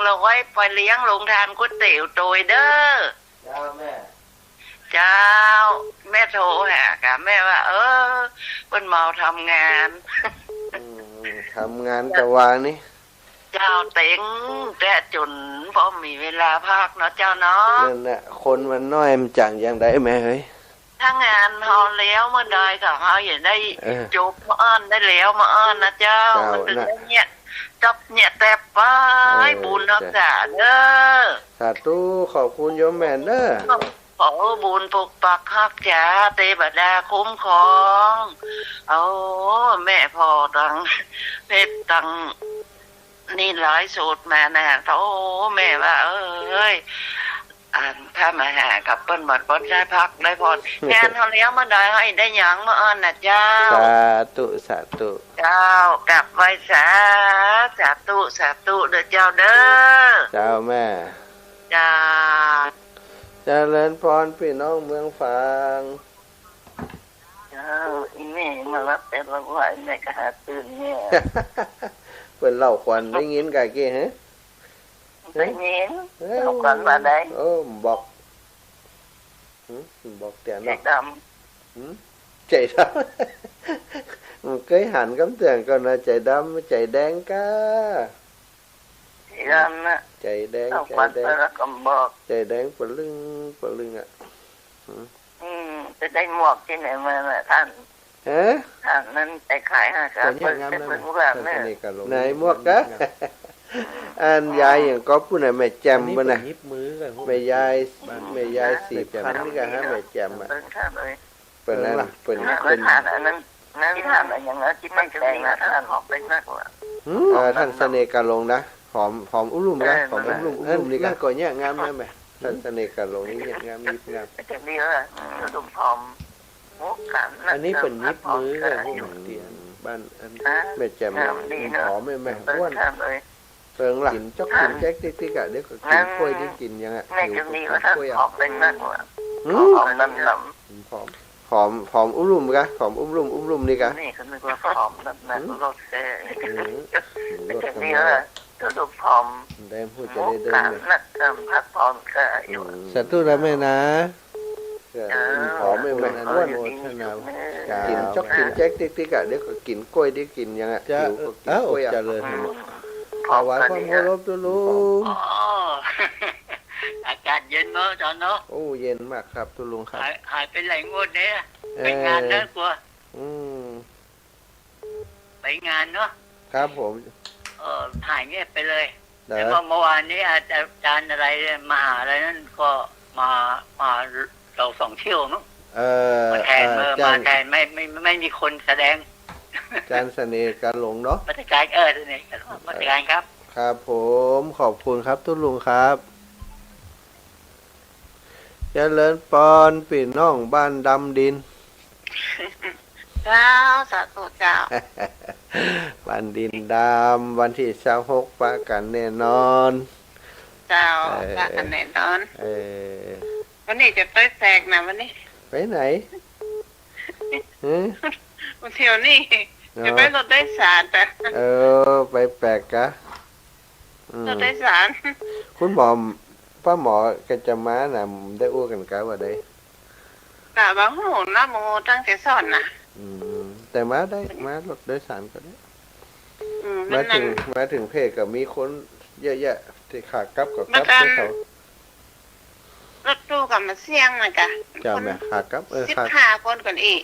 [SPEAKER 3] 100ไปเลี้ยงโรงทานก๋วยเตี๋ยวโดยเด้อ
[SPEAKER 1] เจ้าแม่
[SPEAKER 3] เจ้า แม่โทรหาค่ะแม่ว่า เป็นเมาทำงาน
[SPEAKER 1] ทำงานตะวานี่
[SPEAKER 3] เจ้าเต็งแต่จนพอมีเวลาพักเนาะเจ้าเนาะ
[SPEAKER 1] นั่นแหละคนมันน้อยมันจังอย่างใดแม่เฮ้ย
[SPEAKER 3] ถ้างานพอแล้วเมื่อใดก็เขาอย่าได้ จบมาอ้อนได้แล้วมาอ้อนนะเจ้ามันถึงได้เนี่ยจับเนี่ยแต่ป้ายบุญรักษาเด้อ
[SPEAKER 1] สาธุขอบคุณโยมแม่เนอะ
[SPEAKER 3] ขอบุญปกปักฮักจ๋าเทวดาคุ้มครองเอาแม่พ่อตังเพชรตังนี่หลายสูตรมานะโอ้แม่ว่าเอ้ยถ้ามาหากับเปิ้นหมดเปิ้นได้พักได้พรงานเขาเลี้ยงมาได้ให้ได้หยังมาอ่อนนะเจ้า
[SPEAKER 1] สาธุสาธุ
[SPEAKER 3] เจ้ากลับไว้สาธุเด้อเจ้าเด้อ
[SPEAKER 1] เจ้าแม่
[SPEAKER 3] จ้า
[SPEAKER 1] เจริญพรพี่น้องเมืองฝาง
[SPEAKER 3] เจ้าอีแม่มารับแต่ละวันแม่ก็หาตื่นเนี่ย
[SPEAKER 1] เพิ่นเล่าควันได้ยินกะกี้ฮะ
[SPEAKER 3] ได้ยินเอากันมาได้
[SPEAKER 1] โอ้บอกบอกแต่
[SPEAKER 3] เด็
[SPEAKER 1] เนาะ
[SPEAKER 3] กด
[SPEAKER 1] ใจดำมันเคยหันคำเตือนก่อนนะใจดำใจแดงก้า
[SPEAKER 3] ำที่ดำนะ
[SPEAKER 1] ใจแดง
[SPEAKER 3] เอา
[SPEAKER 1] ใจ
[SPEAKER 3] ควัน
[SPEAKER 1] แด
[SPEAKER 3] ไป
[SPEAKER 1] ง
[SPEAKER 3] แล้วก็บอก
[SPEAKER 1] ใจแดงปะลึงอ่ะ
[SPEAKER 3] จะได้หมวกที่ไหนมาล่ะท่าน
[SPEAKER 1] ฮะ
[SPEAKER 3] ท่านนั้นไปขายห้าครั
[SPEAKER 1] แต่
[SPEAKER 3] บ
[SPEAKER 1] เนี่ยงาม
[SPEAKER 3] เป็น
[SPEAKER 1] นะ
[SPEAKER 3] เพิ่งแบบเนี่ย
[SPEAKER 1] ไหนหมวกกะอันยายอย่างก็ผู้ไหนแม่แจมบ่น่ะ
[SPEAKER 4] ยิบมือกัน
[SPEAKER 1] แม่ยาย4,000นี่ก็ฮะแม่แจมอ่ะ
[SPEAKER 3] เป็นท่านเลย
[SPEAKER 1] เปิ้นนั่นเปิ้น
[SPEAKER 3] เคยทานอันนั้นที่ทานอะไรอย่างนั้นที่ไม่แรงนะท่านหอมไปมากกว่า
[SPEAKER 1] ท่านเสน่ห์กะลงนะหอมอุ้มกะหอมอุ้มนี่กะก็เนี่ยงามนะแม่ท่านเสน่ห์กะลงนี่เนี่ยงามยิบงาม
[SPEAKER 3] จะดีเลยดุมพร้อมมุกกัน
[SPEAKER 4] อันนี้เป็นยิบมือกันพวกเตียน
[SPEAKER 1] บ้านอันแม่แจมหอมแม่
[SPEAKER 3] เป็น
[SPEAKER 1] อ้วน
[SPEAKER 3] ท่านเลย
[SPEAKER 1] เปิงล่ะกินจอกกินแจ๊กติ๊กๆอ่ะเดี๋ยวก็กินกล้วยที่กินยังอ่ะ
[SPEAKER 3] แม่จะดีว่าท่านหอมเป็นมากกว่าหอมน้ำน้ำ
[SPEAKER 1] หอมอุ้มกะหอมอุ้มนี่กะ
[SPEAKER 3] นี่คือนึกว่าหอมน้ำน้ำรสเซ่
[SPEAKER 1] รถ
[SPEAKER 3] จะ
[SPEAKER 1] ทำ
[SPEAKER 3] ดี
[SPEAKER 1] งา
[SPEAKER 3] เลยก็ดุมพร้อม
[SPEAKER 1] ได้พูดจะ
[SPEAKER 3] มุ
[SPEAKER 1] ได้
[SPEAKER 3] ก
[SPEAKER 1] เดิน
[SPEAKER 3] กัน
[SPEAKER 1] เลย
[SPEAKER 3] นักการพักผ่อนก็อยู่
[SPEAKER 1] สาธุนะแม่นะหอมแม่อ้วน กินจอกกินแจ๊กติ๊กๆอ่ะเดี๋ยวก็กินกล้วยที่กินยังอ่ะ
[SPEAKER 4] จะ
[SPEAKER 1] หิวก็กิน
[SPEAKER 4] เอ้าก
[SPEAKER 1] ล้วยอ่ะ
[SPEAKER 4] เจริญ
[SPEAKER 1] ภาวะความเคารพตัวลุง
[SPEAKER 3] อากาศเย็นเนอะจอนเนอะ
[SPEAKER 1] โอ้เย็นมากครับตัวลุงครับ
[SPEAKER 3] หายไปไหนงวดเนี่ยไปงานเนอะกลัว
[SPEAKER 1] อืม
[SPEAKER 3] ไปงานเนาะ
[SPEAKER 1] ครับผม
[SPEAKER 3] หายเงียบไปเลย
[SPEAKER 1] เด้
[SPEAKER 3] แต่
[SPEAKER 1] อ
[SPEAKER 3] พอเมื่อวานนี้อาจารย์อะไรมหาอะไรนั่นก็มาเราสองเที่ยวมั้งมาแทน
[SPEAKER 1] จาม
[SPEAKER 3] าร แทนไม่มีคนแสดง
[SPEAKER 1] จานเสน่ห์การหลงเนาะ
[SPEAKER 3] มาตรการนี่มาตรการครับ
[SPEAKER 1] ครับผมขอบคุณครับตัวลุงครับเจริญปอนปีน้องบ้านดำดิน
[SPEAKER 3] เจ้าสาธุเจ้า
[SPEAKER 1] บ้านดินดำวันที่26ปะกันแน่นอน
[SPEAKER 3] เจ้าละกันแน่นอน วันนี้จะไปแสกนะวันนี้
[SPEAKER 1] ไปไหนฮะ
[SPEAKER 3] วันเที่ยวนี่จะไปรถได้สารแต่
[SPEAKER 1] ไปแปลกกะ
[SPEAKER 3] รถได้สาร
[SPEAKER 1] คุณหมอป้าหมอกันจะมาน่ะได้อ้วกันกะว่าได้
[SPEAKER 3] กะบางหูน้าโมตั้งแต่สอนนะ
[SPEAKER 1] แต่มาได้มารถโดยสารก็ได้
[SPEAKER 3] มั
[SPEAKER 1] มาถึงเพจก็มีคนเยอะแยะที่ขากลับกับกลับที่เขา
[SPEAKER 3] รถตู้กับมาเสี่ยงนะกะ
[SPEAKER 1] จะไหมขากลับ
[SPEAKER 3] 15 คนก่อนอีก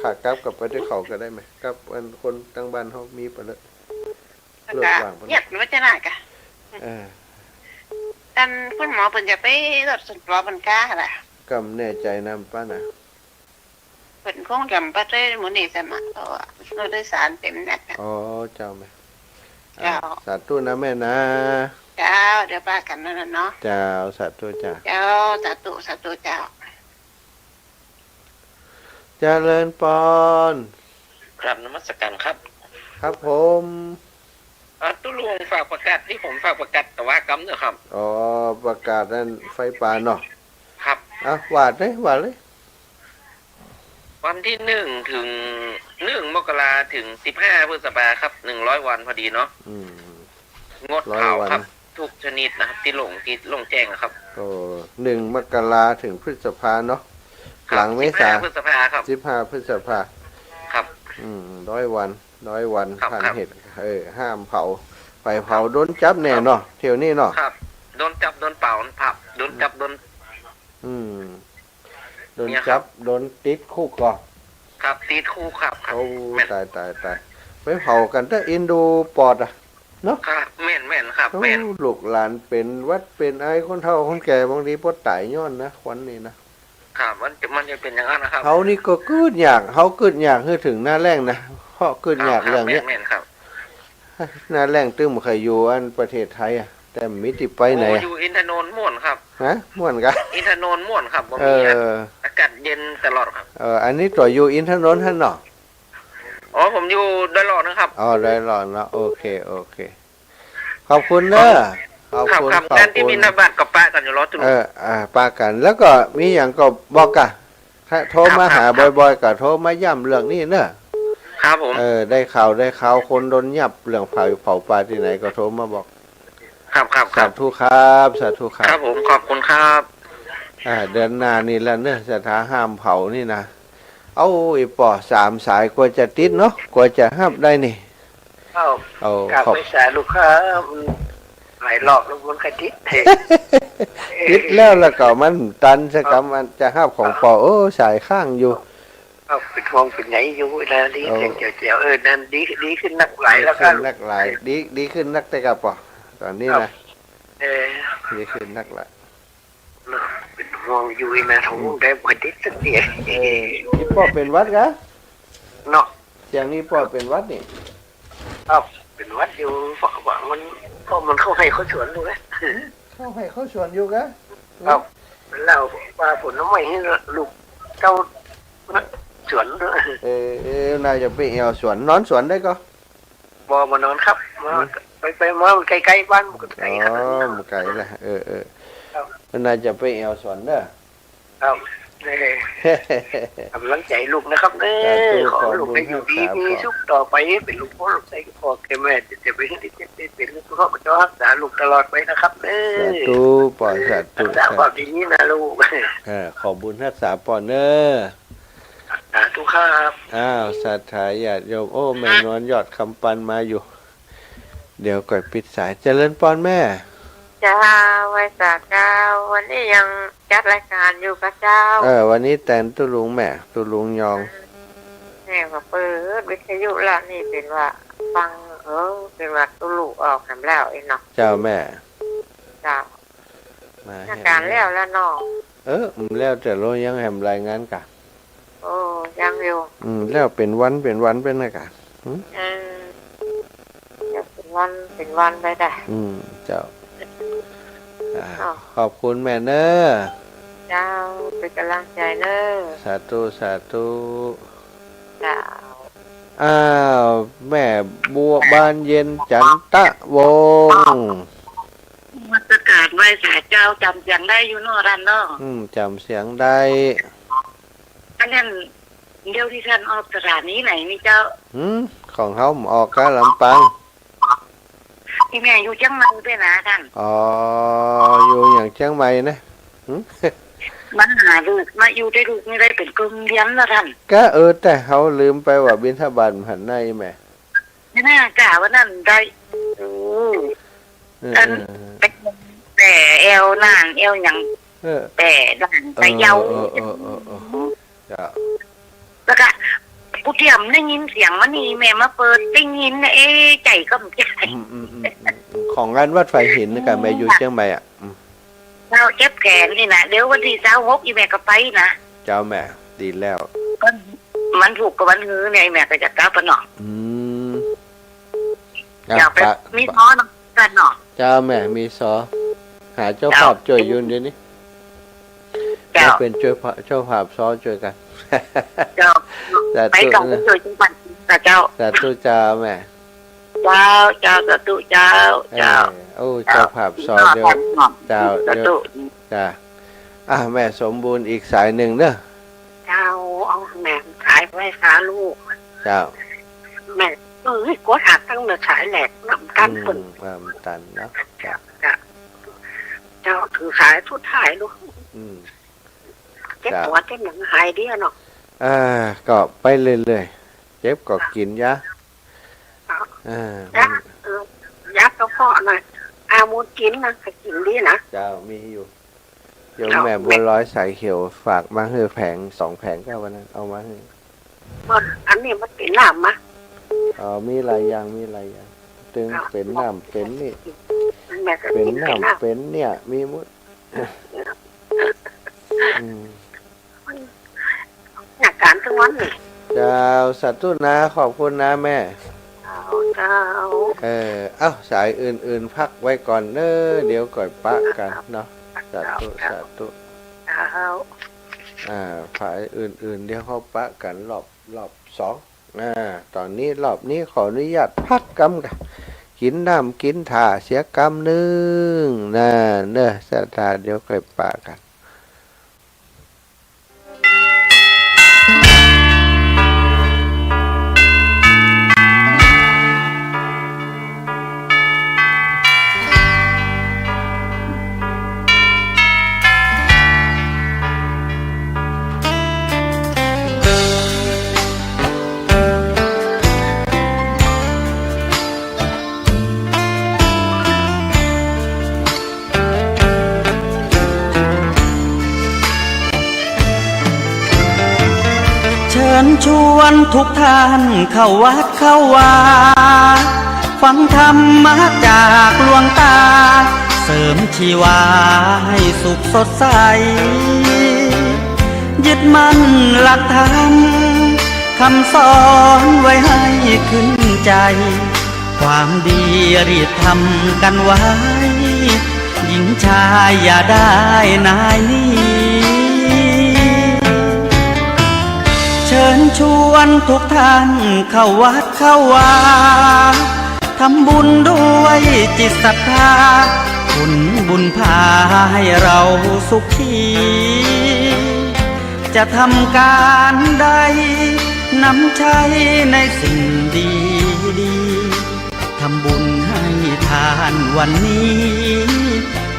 [SPEAKER 1] ขากลับกับไปที่เขาก็ได้ไหมกับคนตั้งบ้านเขามีไปเลย
[SPEAKER 3] แล้วก็เงียบไม่จะน่ากะท่านคุณหมอเป็นจะไปรถส่วนตัวเป็นก้าแหละ
[SPEAKER 1] กำแน่ใจนำป้านะ
[SPEAKER 3] เป็นคงจำปัจจัยหมุนี่สมัครเพราะว่ารถโดยสารเต็มแน่
[SPEAKER 1] อ๋อเจ้าไหม
[SPEAKER 3] เจ้า
[SPEAKER 1] สาธุนะแม่นะ
[SPEAKER 3] เจ้าเดี๋ยวป้ากันนั่นเนาะ
[SPEAKER 1] เจ้าสาธุจ้า
[SPEAKER 3] เจ้าสาธุเจ้า
[SPEAKER 1] เจริญปอน
[SPEAKER 5] ครับนมัสการครับ
[SPEAKER 1] ครับผม
[SPEAKER 5] ตุลุงฝากประกาศที่ผมฝากประกาศแต่ว่ากำเนอะครับ
[SPEAKER 1] อ๋อประกาศนั่นไฟป่าเนาะ
[SPEAKER 5] ครับ
[SPEAKER 1] วาดเลย
[SPEAKER 5] วันที่1 ถึง 1 มกราถึง 15 พฤษภาครับ100 วันพอดีเนาะงดเผาครับทุกชนิดนะครับที่ลงแจ้งนะครับ
[SPEAKER 1] 1 มกราถึงพฤษภาเนาะหลังเมษา
[SPEAKER 5] 15 พฤษภาครับ
[SPEAKER 1] 15 พฤษภา
[SPEAKER 5] ครับ
[SPEAKER 1] 100 วัน
[SPEAKER 5] ครับ
[SPEAKER 1] ผ่านเหตุห้ามเผาไปเผาโดนจับแน่เนาะเที่ยวนี้เนาะ
[SPEAKER 5] ครับโดนจับโดนเป่าผับโดนจับโดน
[SPEAKER 1] โดนจับโดนติดคุกก่อน
[SPEAKER 5] ครับตีคู่ครับ
[SPEAKER 1] โอ้ตายไปเผากันถ้าอินดูปอดอ่ะ เนาะ
[SPEAKER 5] ครับแม่นแม่นครับแม่น
[SPEAKER 1] ลูกหลานเป็นวัดเป็นไอ้คนเฒ่าคนแก่บางทีพอตายย้อนนะควันนี่นะครับ
[SPEAKER 5] มันจะเป็นอย่างนั้นนะครับ
[SPEAKER 1] เขานี่ก็กึดอยากเขากึดอยากให้ถึงหน้าแรงนะเพราะกึดอยากเรื่องเนี้ย
[SPEAKER 5] แม่นครับ
[SPEAKER 1] หน้าแรงตึ้งบ่เคยอยู่อันประเทศไทยอ่ะแต่มิติไปไหน
[SPEAKER 5] โอ้
[SPEAKER 1] อะ
[SPEAKER 5] อยู่อินทนนท์ม่วนครับ
[SPEAKER 1] ฮะม่วนกัน
[SPEAKER 5] อินทนนท์ม่วนครับบ่
[SPEAKER 1] เอ
[SPEAKER 5] มี
[SPEAKER 1] อ
[SPEAKER 5] อากาศเย็นตลอดครับ
[SPEAKER 1] อันนี้ตัวอยู่อินทนนท์ท่านเนาะ
[SPEAKER 5] อ๋อผมอยู่ตลอดนะครับ
[SPEAKER 1] อ๋อได้หรอเนาะโอเคขอบคุณเด้อขอบ
[SPEAKER 5] ครับ
[SPEAKER 1] คุณ
[SPEAKER 5] ครับ
[SPEAKER 1] ขอบ
[SPEAKER 5] การที่
[SPEAKER 1] คุณ
[SPEAKER 5] บินบัตกับป้ากันอยู่รถจุด
[SPEAKER 1] ปากันแล้วก็มีอย่างก็บอกกะถ้าโทรมาหาบ่อยๆก็โทรมาย้ำเรื่องนี้เนอะ
[SPEAKER 5] ครับผม
[SPEAKER 1] ได้ข่าวคนโดนยับเรื่องเผาปลาที่ไหนก็โทรมาบอก
[SPEAKER 5] ครับครับค
[SPEAKER 1] สา
[SPEAKER 5] รับ
[SPEAKER 1] ธุครับสาธุค
[SPEAKER 5] ค
[SPEAKER 1] รั
[SPEAKER 5] รั
[SPEAKER 1] บบ
[SPEAKER 5] ผมขอบคุณครับ
[SPEAKER 1] เดือนหน้านี่แล้วเนอะสถานห้ามเผานี่นะเอาไอ้ปอ3 สายกว่าจะติดเนาะกว่าจะห้ามได้นี่
[SPEAKER 4] เข้า
[SPEAKER 1] เอา
[SPEAKER 4] กลับ
[SPEAKER 1] ขอบ
[SPEAKER 4] ไปสายลูกค้ามันหลายรอบแล้วมันกระดิษเท
[SPEAKER 1] ติดแล้วก็มันตันสกรรมมันจะห้ามของปอสายข้างอยู่
[SPEAKER 4] เอาเป็นทองเป็นไหนอยู่เวลาดีเสียงเจียวนั่นดีขึ้นนักหลายแล้วก็
[SPEAKER 1] ขึ้นนักหลายดีขึ้นนักแต่กับปอตอนนี้นะ
[SPEAKER 4] เออ
[SPEAKER 1] ดีขึ้นนักหลาย
[SPEAKER 4] เป็นห่วงอยู่นะทงได้บ่ได้สักเดียว
[SPEAKER 1] นี่ปอเป็นวัดกะ
[SPEAKER 4] เนาะ
[SPEAKER 1] เสียงนี้ปอเป็นวัดนี่
[SPEAKER 4] เอาเป็นวัดอยู่ฝังมันเพราะมันเข้าให้เขาสวนดูนะ
[SPEAKER 1] เข้าให้เขาชวนอยู่กะ
[SPEAKER 4] เอาแล้วว่าผลน้ำไม่ให้ลูกเจ้าสวนด้วย
[SPEAKER 1] นายจะไปเอวสวนนอนสวนได้ก็
[SPEAKER 4] บอมานอนครับไปมาใกล้ๆบ้านมันก็ไกลครับ
[SPEAKER 1] มันไกลละนายจะไปเอวสวนเด้อ
[SPEAKER 4] ครับกำลังใจลูกนะครับขอลูกได้อยู่ดีมีสุขต่อไปเป็นลูกพ่อลูกใส่พ่อแม่จะไปเป็นลูกพ่อเจ้ารักษาลูกตลอดไปนะครับ
[SPEAKER 1] สาธุปอสาธุ
[SPEAKER 4] รักษาความดีนี้นะลูก
[SPEAKER 1] ขอบุญรักษาปอเนอ
[SPEAKER 4] สาธุครับ
[SPEAKER 1] ศรัทธาญาติโยมแม่นวลยอดคำปันมาอยู่ เดี๋ยวก่อยปิดสายเจริญปอนแม่
[SPEAKER 2] จ้าไว้สาเจ้าวันนี้ยังจัดรายการอยู่กับเจ้า
[SPEAKER 1] วันนี้แต่งตุลุงแม่ตุลุงยอง
[SPEAKER 2] แม่ก็เปิดวิทยุแล้วนี่เป็นว่าฟังเป็นว่าตุลุออกทำแล้วเองเนาะ
[SPEAKER 1] เจ้าแม่
[SPEAKER 2] เจ้า
[SPEAKER 1] มา
[SPEAKER 2] อาการแล้วเนาะ
[SPEAKER 1] แล้วแต่เรายังแหมรายงานกะ
[SPEAKER 2] โอ้ยังอยู่
[SPEAKER 1] แล้วเป็นวันเป็นอากาศ
[SPEAKER 2] จะเป็นวันไปได้
[SPEAKER 1] เจ้าขอบคุณแม่เนอ
[SPEAKER 2] เจ้าเป็นกำลังใจเนอะ
[SPEAKER 1] สาธุ
[SPEAKER 2] เจ้า
[SPEAKER 1] แม่บัวบานเย็นจันตะวงศ์
[SPEAKER 3] มาประกาศไว้สาเจ้าจำเสียงได้อยู่นอรันเนาะ
[SPEAKER 1] จำเสียงได้
[SPEAKER 3] อันนั้นเดี๋ยวที่ท่านออกสถานีไหนนี่เจ้า
[SPEAKER 1] ของเขาออกกะลำปัง
[SPEAKER 3] ที่แม่อยู่จังมันด้วยนะท่าน
[SPEAKER 1] อยู่อย่างเชียงใหม่นะ
[SPEAKER 3] มันหาลูกมาอยู่ได้ลูกไม่ได้เป็นกึ่งเลี้ยงนะท่าน
[SPEAKER 1] ก็แต่เขาลืมไปว่าบิณฑบาตหันในแม่
[SPEAKER 3] ไม่น่ากล่าวว่านั่นได้แต่เอวนางเอวอย่างแต่ด่างแต่เยาแล้วก็ผู้เทียมได้ยินเสียงมันนี่แม่มาเปิดได้ยินใจก็ไม่ใจ
[SPEAKER 1] ของงานวัดไฟหินนะกับแม่อยู่เชียงใหม่อ่ะ
[SPEAKER 3] เราเจ็บแขนนี่นะเดี๋ยววันที่26อีแม่ก็ไปนะ
[SPEAKER 1] เจ้าแม่ดีแล้ว
[SPEAKER 3] มันถูกกับวันฮื้อเนี่ยแม่ก็จะกลับไปเนาะอยากไปมีน้อกันเนาะ
[SPEAKER 1] เจ้าแม่มีซอหาเจ้าภาพช่วยยืนเดี๋ยวนี้เราเป็นเจ้าภาพซอช่วยกัน
[SPEAKER 3] เจ้าไปกับช่วยจังหวัดเจ้า
[SPEAKER 1] สาธุเจ้าแม่
[SPEAKER 3] เจ้าสาธุเจ้าเ
[SPEAKER 1] จ้าภาพซอเดียวเจ้าจ้าแม่สมบูรณ์อีกสายหนึ่งเนอะ
[SPEAKER 3] เจ้าเอาแม่ขายไว้สาลูก
[SPEAKER 1] เจ้า
[SPEAKER 3] แม่กดหักตั้งแต่ขายแหลกน้ำกันปุ่น
[SPEAKER 1] ตันเนาะ
[SPEAKER 3] เจ้าถือขายทุดถ่ายลูกเจ็บหัวเจ็บหนังหายดีเนาะ
[SPEAKER 1] ก็ไปเรื่อยๆเจ็บก็กินย
[SPEAKER 3] ยักษ์กระเพาะหน่อยอามูลกินนะกินดีนะ
[SPEAKER 1] เจ้ามีอยู่โยมแม่บัวลอยสายเขียวฝากมาให้แผง2 แผงก็วันนั้นเอามาให้
[SPEAKER 3] อันนี้มันเป็นหนามมะ
[SPEAKER 1] มีหลายอย่าง ตึงเป็นน้ำเป็นนี่
[SPEAKER 4] แม่ก็
[SPEAKER 1] เป็น
[SPEAKER 4] กิน
[SPEAKER 1] น้ำเป็นเนี่ยมีหมด
[SPEAKER 4] อาการทั้งวันนี่
[SPEAKER 1] เจ้าสัตุนาขอบคุณนะแม่
[SPEAKER 4] เจ้า
[SPEAKER 1] เอ้าสายอื่นๆพักไว้ก่อนเนอะเดี๋ยวก่อยปะกันเนาะสาธุสาธุ
[SPEAKER 4] เจ้า
[SPEAKER 1] ฝ่ายอื่นๆเดี๋ยวเขาปะกันรอบสองตอนนี้รอบนี้ขออนุญาตพักกำกันกินน้ำกินถ่าเสียกำนึงเนอะสตาเดี๋ยวค่อยปะกัน
[SPEAKER 6] เชิญชวนทุกท่านเข้าวัดเข้าวาฟังธรรมะจากหลวงตาเสริมชีวาให้สุขสดใสยึดมั่นหลักธรรมคำสอนไว้ให้ขึ้นใจความดีรีบทำกันไว้หญิงชายอย่าได้นายนี้เชิญชวนทุกท่านเข้าวัดเข้าวาทำบุญด้วยจิตศรัทธาผลบุญพาให้เราสุขีจะทำการใดนำใช้ในสิ่งดีดีทำบุญให้ทานวันนี้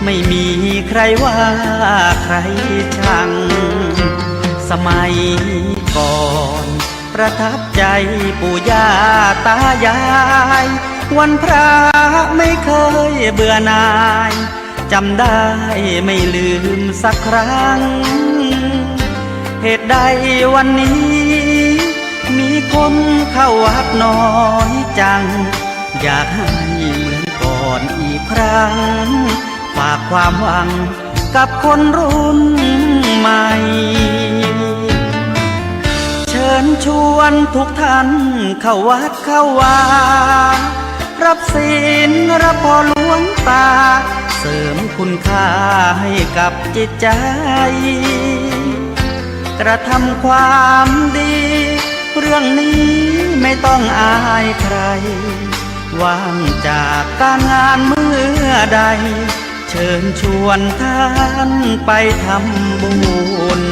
[SPEAKER 6] ไม่มีใครว่าใครชังสมัยก่อนประทับใจปู่ย่าตายายวันพระไม่เคยเบื่อหน่ายจำได้ไม่ลืมสักครั้งเหตุใดวันนี้มีคนเข้าวัดน้อยจังอยากให้เหมือนก่อนอีกครั้งฝากความหวังกับคนรุ่นใหม่เชิญชวนทุกท่านเข้าวัดเข้าวารับศีลรับพรหลวงตาเสริมคุณค่าให้กับจิตใจกระทำความดีเรื่องนี้ไม่ต้องอายใครว่างจากการงานเมื่อใดเชิญชวนท่านไปทำบุญ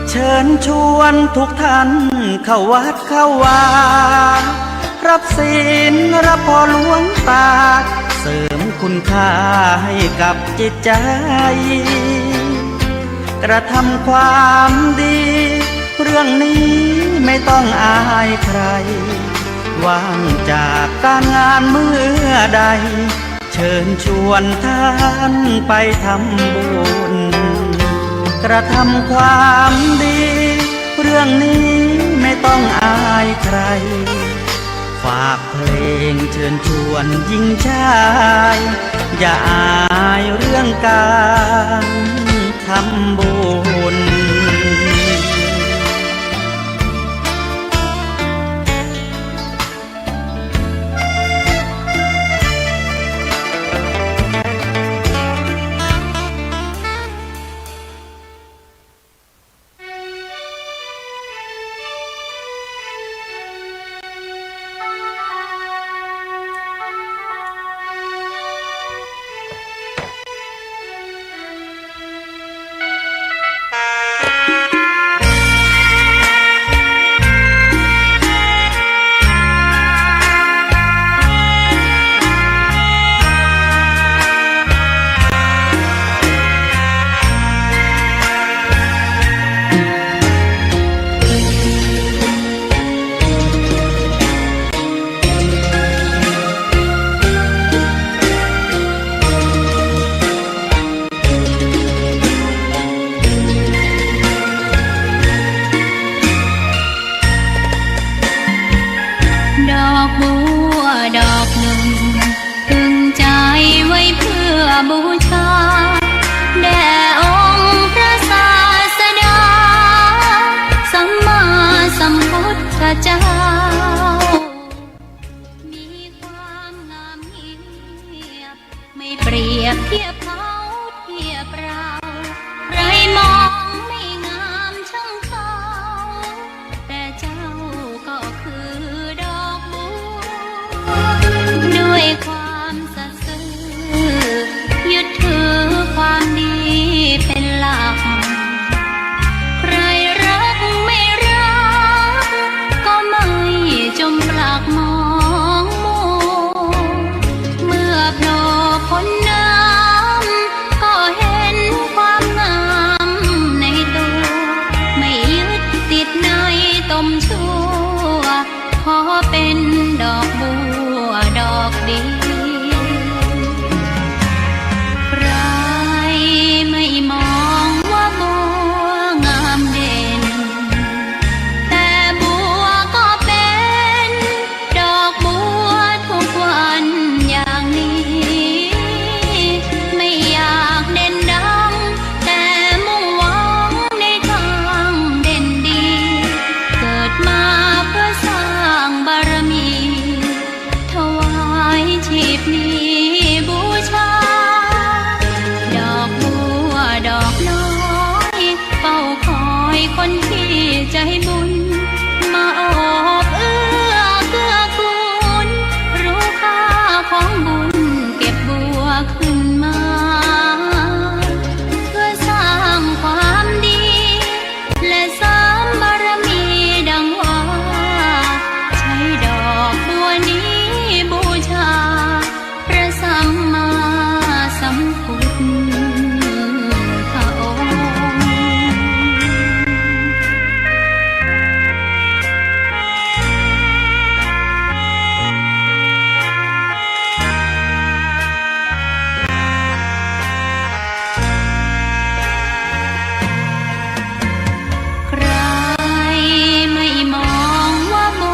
[SPEAKER 6] เชิญชวนทุกท่านเข้าวัดเข้าวารับศีลรับพรหลวงตาเสริมคุณค่าให้กับจิตใจกระทำความดีเรื่องนี้ไม่ต้องอายใครว่างจากการงานเมื่อใดเชิญชวนท่านไปทำบุญกระทำความดีเรื่องนี้ไม่ต้องอายใครฝากเพลงเชิญชวนหญิงชายอย่าอายเรื่องการทำบุญ
[SPEAKER 7] เปรียบเทียบเขาเทียบเราใครมองไม่งามช่างเขาแต่เจ้าก็คือดอกบัวด้วยความสัตย์ซื่อยึดถือความดีเป็นหลักใครรักไม่รักก็ไม่จมปลักมองมัวเมื่อโผล่พ้นน้ำก็เห็นความงามในตัวไม่ยึดติดในตมชั่วขอเป็นดอกบัวดอกดีใครไม่มองว่าบัวงามเด่นแต่บัวก็เป็นดอกบัวทุกวันอย่างนี้ไม่อยากเด่นดังแต่มุ่งหวังในทางเด่นดีเกิดมาเพื่อสร้างบารมีถวายชีพนี้บูชาดอกบัวดอกน้อยเฝ้าคอยคนที่ใจบุญมาโอบเอื้อเกื้อกูลรู้ค่าของบุญเก็บบัวขึ้นมาเพื่อสร้างความดีและเสริมบารมีดังว่าใช้ดอกบัวนี้บูชาพระสัมมาสัมพุทธองค์ ใครไม่มองว่าบั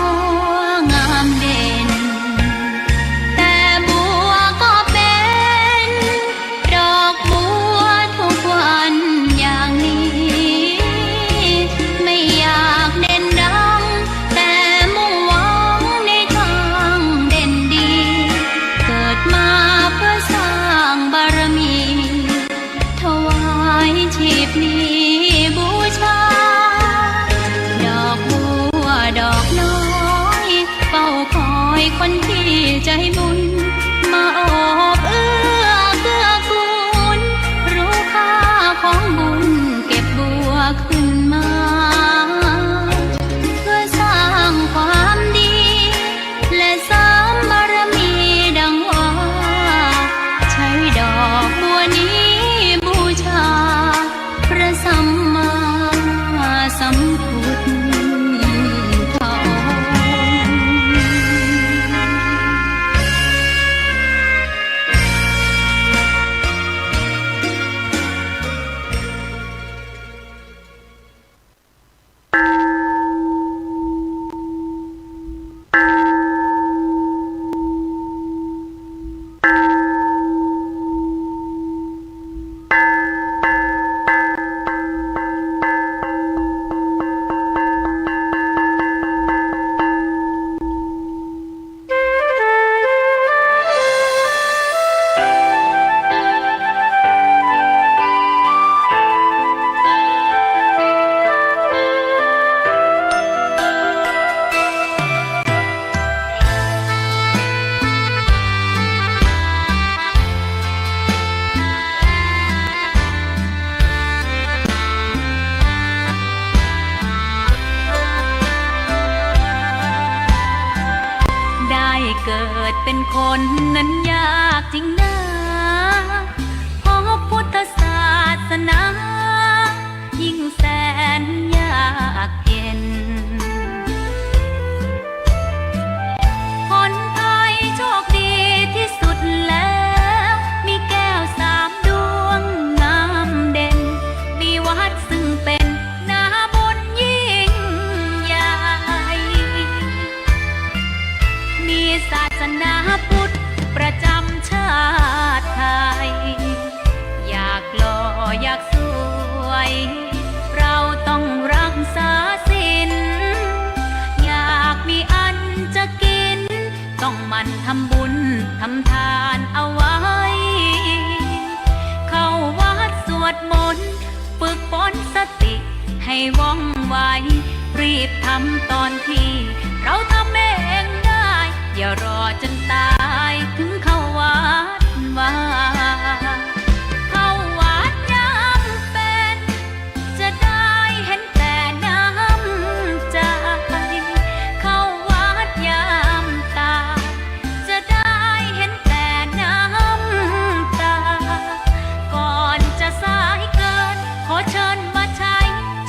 [SPEAKER 7] วงามเด่นแต่บัวก็เป็นดอกบัวทุกวันอย่างนี้ไม่อยากเด่นดังแต่มุ่งหวังในทางเด่นดีเกิดมาเพื่อสร้างบารมีถวายชีพนี้บูชาดอกบัวดอกน้อยเฝ้าคอยคนที่ใจบุญมาโอบเอื้อเกื้อกูลรู้ค่าของบุญเก็บบัวขึ้นมาเพื่อสร้างความดีและเสริมบารมีดังว่าใช้ดอกบัวนี้บูชาพระสัมมาสัมพุทธองค์ เกิดเป็นคนนั้นยากจริงนะเพราะพุทธศาสนายิ่งแสนยากเย็นคนไทยโชคดีที่สุดแล้วมีแก้ว3 ดวงงามเด่นมีวัดซึ่งเป็นนาบุญยิ่งใหญ่มีศาสนาพุทธประจ ำตอนที่เราทำเองได้อย่ารอจนตายถึงเข้าวัดว่าเข้าวัดยามเป็นจะได้เห็นแต่น้ำใจเข้าวัดยามตายจะได้เห็นแต่น้ำตาก่อนจะสายเกินขอเชิญมาใช้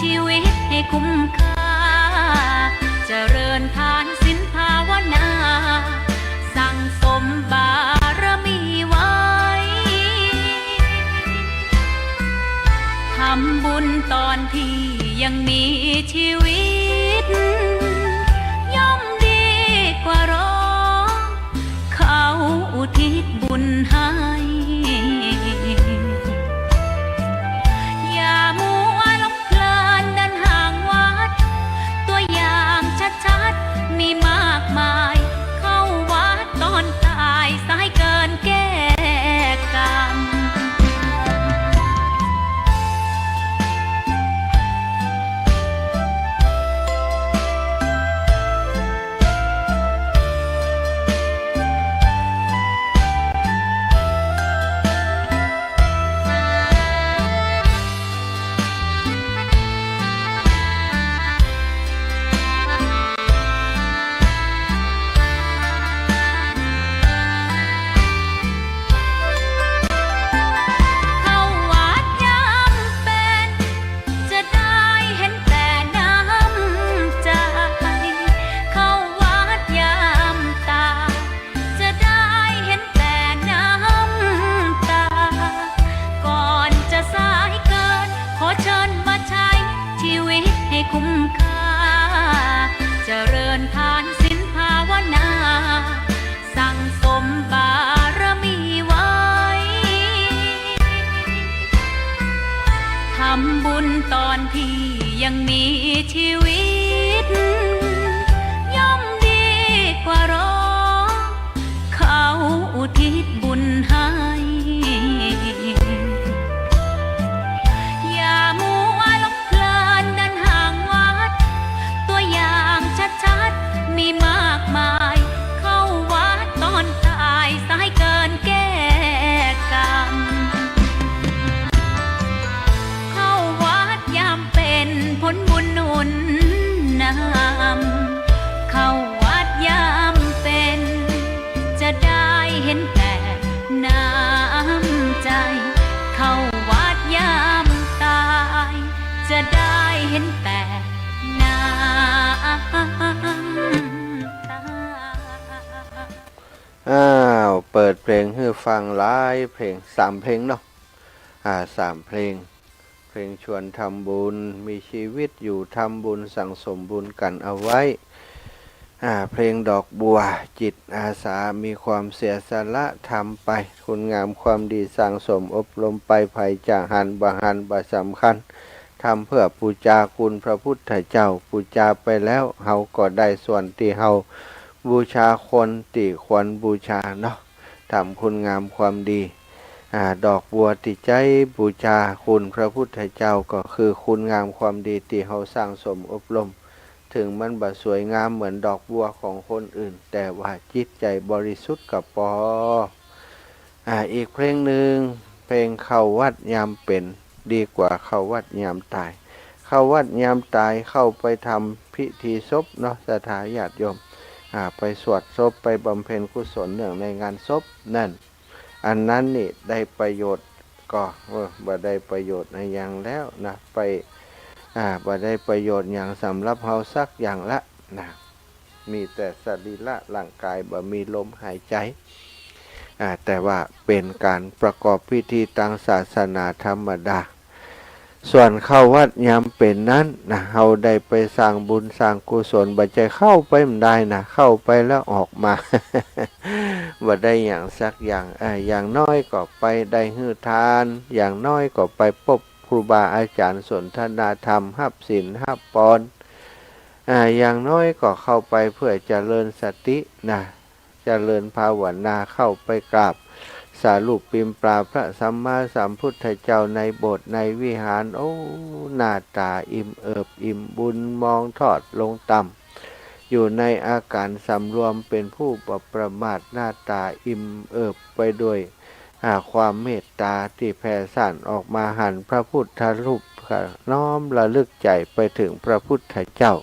[SPEAKER 7] ชีวิตให้คุ้มค่าเจริญทานศีลภาวนาสั่งสมบารมีไว้ทำบุญตอนที่ยังมีชีวิตย่อมดีกว่ารอเขาอุทิศบุญให้อย่ามัวหลงเพลินเดินห่างวัดตัวอย่างชัดๆมีมากมายเข้าวัดตอนตายสายเกินแก้กรรมคุ้มค่าเจริญทานศีลภาวนาสั่งสมบารมีไว้ทำบุญตอนที่ยังมีชีวิตย่อมดีกว่ารอเขาอุทิศบุญให้อย่ามัวหลงเพลินเดินห่างวัดตัวอย่างชัดๆมีมากมายเข้าวัดตอนตายสายเกินแก้กรรมเข้าวัดยามเป็นผลบุญหนุนนำเข้าวัดยามเป็นจะได้เห็นแต่น้ำใจเข้าวัดยามตายจะได้เห็นแต่น้ำตา
[SPEAKER 1] เปิดเพลงให้ฟังหลายเพลง3 เพลงเนาะ3 เพลงชวนทำบุญมีชีวิตอยู่ทำบุญสั่งสมบุญกันเอาไว้เพลงดอกบัวจิตอาสามีความเสียสละทำไปคุณงามความดีสั่งสมอบรมไปภัยจากหันบ่สำคัญทำเพื่อปูจาคุณพระพุทธเจ้าปูจาไปแล้วเฮาก็ได้ส่วนที่เฮาบูชาคนที่ควรบูชาเนาะทำคุณงามความดีดอกบัวติใจบูชาคุณพระพุทธเจ้าก็คือคุณงามความดีที่เฮาสร้างสมอบรมถึงมันบ่สวยงามเหมือนดอกบัวของคนอื่นแต่ว่าจิตใจบริสุทธิ์กับปออีกเพลงหนึ่งเพลงเข้าวัดยามเป็นดีกว่าเข้าวัดยามตายเข้าวัดยามตายเข้าไปทำพิธีศพเนาะศรัทธาญาติโยมไปสวดศพไปบำเพ็ญกุศลเนื่องในงานศพนั่นอันนั้นนี่ได้ประโยชน์ก็บ่ได้ประโยชน์ในอย่างแล้วนะไปบ่ได้ประโยชน์อย่างสำหรับเฮาสักอย่างละนะมีแต่สรีระร่างกายบ่มีลมหายใจแต่ว่าเป็นการประกอบพิธีทางศาสนาธรรมดาส่วนเข้าวัดยามเป็นนั้นนะเฮาได้ไปสร้างบุญสร้างกุศลบ่ใจเข้าไปมันได้นะเข้าไปแล้วออกมา บ่ได้อย่างสักอย่างอย่างน้อยก็ไปได้ฮื้อทานอย่างน้อยก็ไปพบครูบาอาจารย์สนทนาธรรมรับศีลรับพรอย่างน้อยก็เข้าไปเพื่อเจริญสตินะเจริญภาวนาเข้าไปกราบ สารูปปิมปราพระสัมมาสัมพุทธเจ้าในโบสถ์ในวิหารโอ้หน้าตาอิ่มเอิบอิ่มบุญมองทอดลงต่ำอยู่ในอาการสำรวมเป็นผู้ประมาทหน้าตาอิ่มเอิบไปด้วยความเมตตาที่แผ่ซ่านออกมาหันพระพุทธรูปน้อมระลึกใจไปถึงพระพุทธเจ้า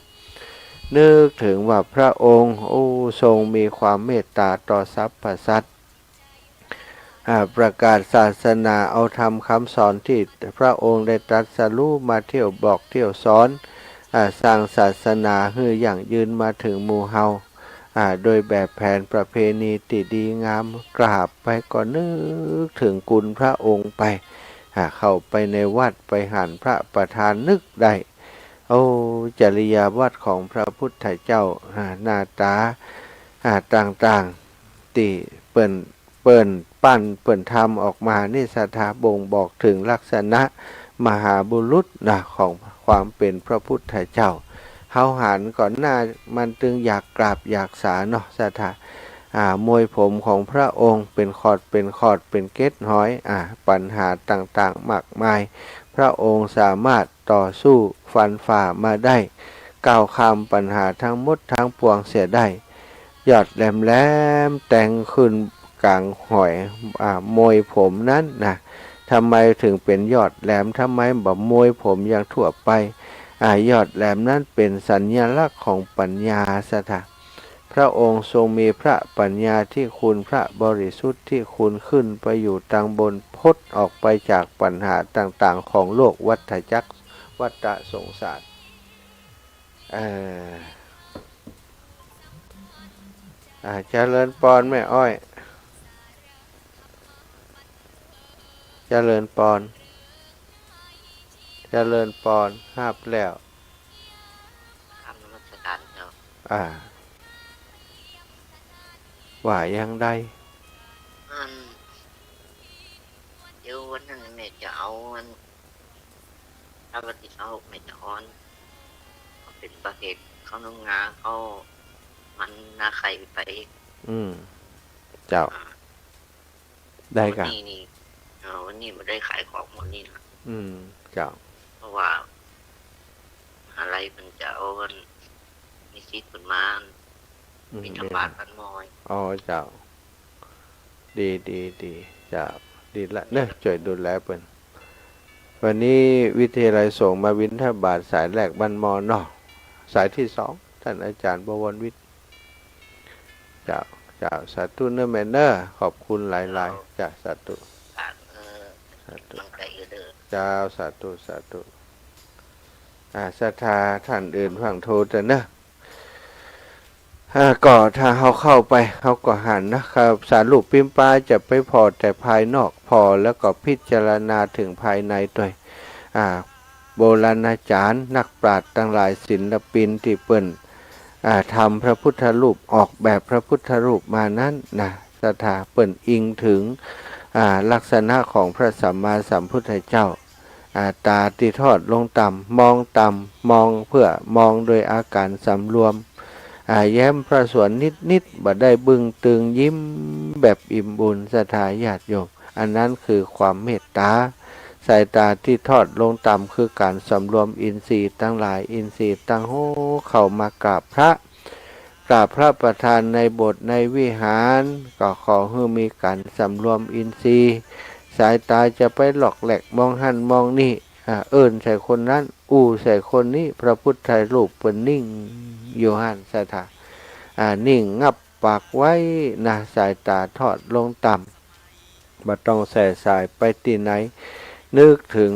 [SPEAKER 1] นึกถึงว่าพระองค์ทรงมีความเมตตาต่อสรรพสัตว์ประกาศศาสนาเอาธรรมคำสอนที่พระองค์ได้ตรัสรู้มาเที่ยวบอกเที่ยวสอนสร้างศาสนาให้อย่างยืนมาถึงหมู่เฮาโดยแบบแผนประเพณีติดีงามกราบไปก็นึกถึงคุณพระองค์ไปเข้าไปในวัดไปหันพระประธานนึกได้จริยาวัดของพระพุทธเจ้าหน้าตาต่างๆที่เปิ้นปั้นเปิ้นทำออกมานี่สถาบ่งบอกถึงลักษณะมหาบุรุษของความเป็นพระพุทธเจ้าเฮาหันก่อนหน้ามันจึงอยากกราบอยากสาเนาะสถามวยผมของพระองค์เป็นขอดเป็นเกล็ดห้อยปัญหาต่างๆมากมายพระองค์สามารถต่อสู้ฟันฝ่ามาได้ก้าวข้ามปัญหาทั้งหมดทั้งปวงเสียได้ยอดแหลมแต่งขึ้นกลางหอยมวยผมนั้นทำไมถึงเป็นยอดแหลมทำไมแบบมวยผมอย่างทั่วไปยอดแหลมนั้นเป็นสัญลักษณ์ของปัญญาพระองค์ทรงมีพระปัญญาที่คุณพระบริสุทธิ์ที่คุณขึ้นไปอยู่ทางบนพ้นออกไปจากปัญหาต่างๆของโลกวัฏจักรวัฏสงสารเจริญปอนแม่อ้อยเจริญปอนห้าบแล้ว
[SPEAKER 3] คำนมัสการเจ้า
[SPEAKER 1] ว่ายังได้
[SPEAKER 3] เดี๋ยววันนั้นแม่จะเอาพระปฏิเสธแม่จะอ่อนเป็นประเหตุเขาน้องงาเขามันนาไข่ไป
[SPEAKER 1] เจ้าได้กัน
[SPEAKER 3] วันนี้ไม่ได้ขายของหมดนี่นะ
[SPEAKER 1] เจ้า
[SPEAKER 3] เพราะว่าอะไรมันจะเอามันมีชีวิตคนมามีธรรมะกันมอย
[SPEAKER 1] เจ้าดีเจ้าดีละเนี่ยช่วยดูแลเปิ้นวันนี้วิทยาลัยสงฆ์มาบิณฑบาตสายแรกบ้านมอเนาะสายที่2ท่านอาจารย์บวรวิทย์เจ้าสาธุเนอร์แมนเนอร์ขอบคุณหลายๆจ้าสาธุเจ้าสาธุศรัทธาท่านอื่นฝั่งโทแต่เนอะก็ถ้าเขาเข้าไปเขาก็หันนะครับสารรูปปิมปาจะไปพอแต่ภายนอกพอแล้วก็พิจารณาถึงภายในด้วยโบราณอาจารย์นักปราชญ์ทั้งหลายศิลปินที่เปิ้นทำพระพุทธรูปออกแบบพระพุทธรูปมานั้นศรัทธาเปิ้นอิงถึงลักษณะของพระสัมมาสัมพุทธเจ้าตาที่ทอดลงต่ำมองเพื่อมองโดยอาการสำรวมแย้มพระสวนนิดบ่ได้บึ้งตึงยิ้มแบบอิ่มบุญศรัทธาญาติโยมอันนั้นคือความเมตตาสายตาที่ทอดลงต่ำคือการสำรวมอินทรีย์ทั้งหลายอินทรีย์ตั้งเข้ามากราบพระประธานในโบสถ์ในวิหารก็ขอให้มีการสำรวมอินทรีย์สายตาจะไปหลอกแหลกมองหันมองนี่ใส่คนนั้นใส่คนนี้พระพุทธรูปเป็นนิ่งอยู่หันสถานิ่งงับปากไว้สายตาทอดลงต่ำบ่ต้องแส่สายไปที่ไหนนึกถึง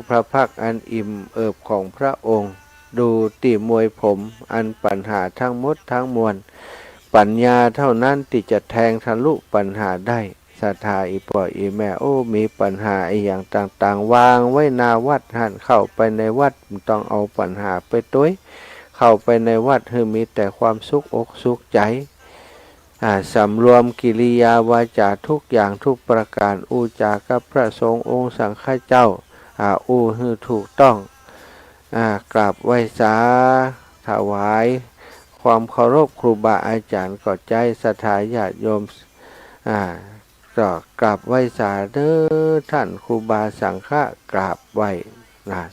[SPEAKER 1] พระพักตร์อันอิ่มเอิบของพระองค์ดูตีมวยผมอันปัญหาทั้งหมดทั้งมวลปัญญาเท่านั้นที่จะแทงทะลุปัญหาได้ศรัทธาอีพ่ออีแม่มีปัญหาอย่างต่างๆวางไว้หน้าวัดหันเข้าไปในวัดต้องเอาปัญหาไปต้วยเข้าไปในวัดให้มีแต่ความสุขอกสุขใจสำรวมกิริยาวาจาทุกอย่างทุกประการจากับพระสงฆ์องค์สังฆเจ้าให้ถูกต้องกราบไหว้สาถวายความเคารพครูบาอาจารย์ก็ใจศรัทธาญาติโยม ก็กราบไหว้สาเด้อท่านครูบาสังฆะกราบไหว้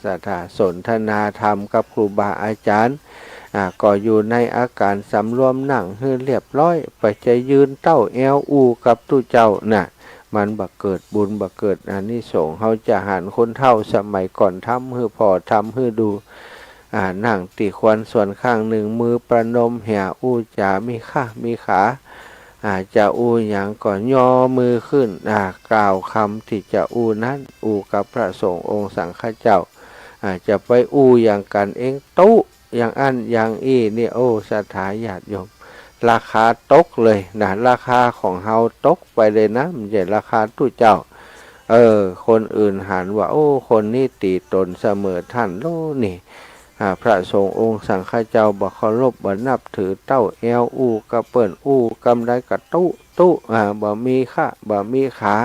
[SPEAKER 1] ศรัทธาสนทนาธรรมกับครูบาอาจารย์ก็อยู่ในอาการสำรวมนั่งให้เรียบร้อยไปจะยืนเต้าแอวอูกับตู้เจ้าน่ะมันบักเกิดบุญบักเกิดอานิสงส์เขาจะหันคนเฒ่าสมัยก่อนทำให้พอทำให้ดูนั่งตีควันส่วนข้างหนึ่งมือประนมแห่อู้จามีข้ามีขาจะอู้อย่างก่อนย่อมือขึ้นกล่าวคำที่จะอู้นั้นอู้กับพระสงฆ์องค์สังฆเจ้าจะไปอู้อย่างกันเองตู้อย่างอันอย่างอี้นี่โอ้สถาญาติโยมราคาตกเลยนะราคาของเฮาตกไปเลยนะมันจะราคาตู้เจ้าคนอื่นหันว่าโอ้คนนี้ตีตนเสมอท่านโลนี่พระสงฆ์องค์สังฆเจ้าบอกเคารพบ่นับถือเต้าแอวอู้กระเปิ้นอู้กำไรกับตู้บ่มีค่าบ่มีขา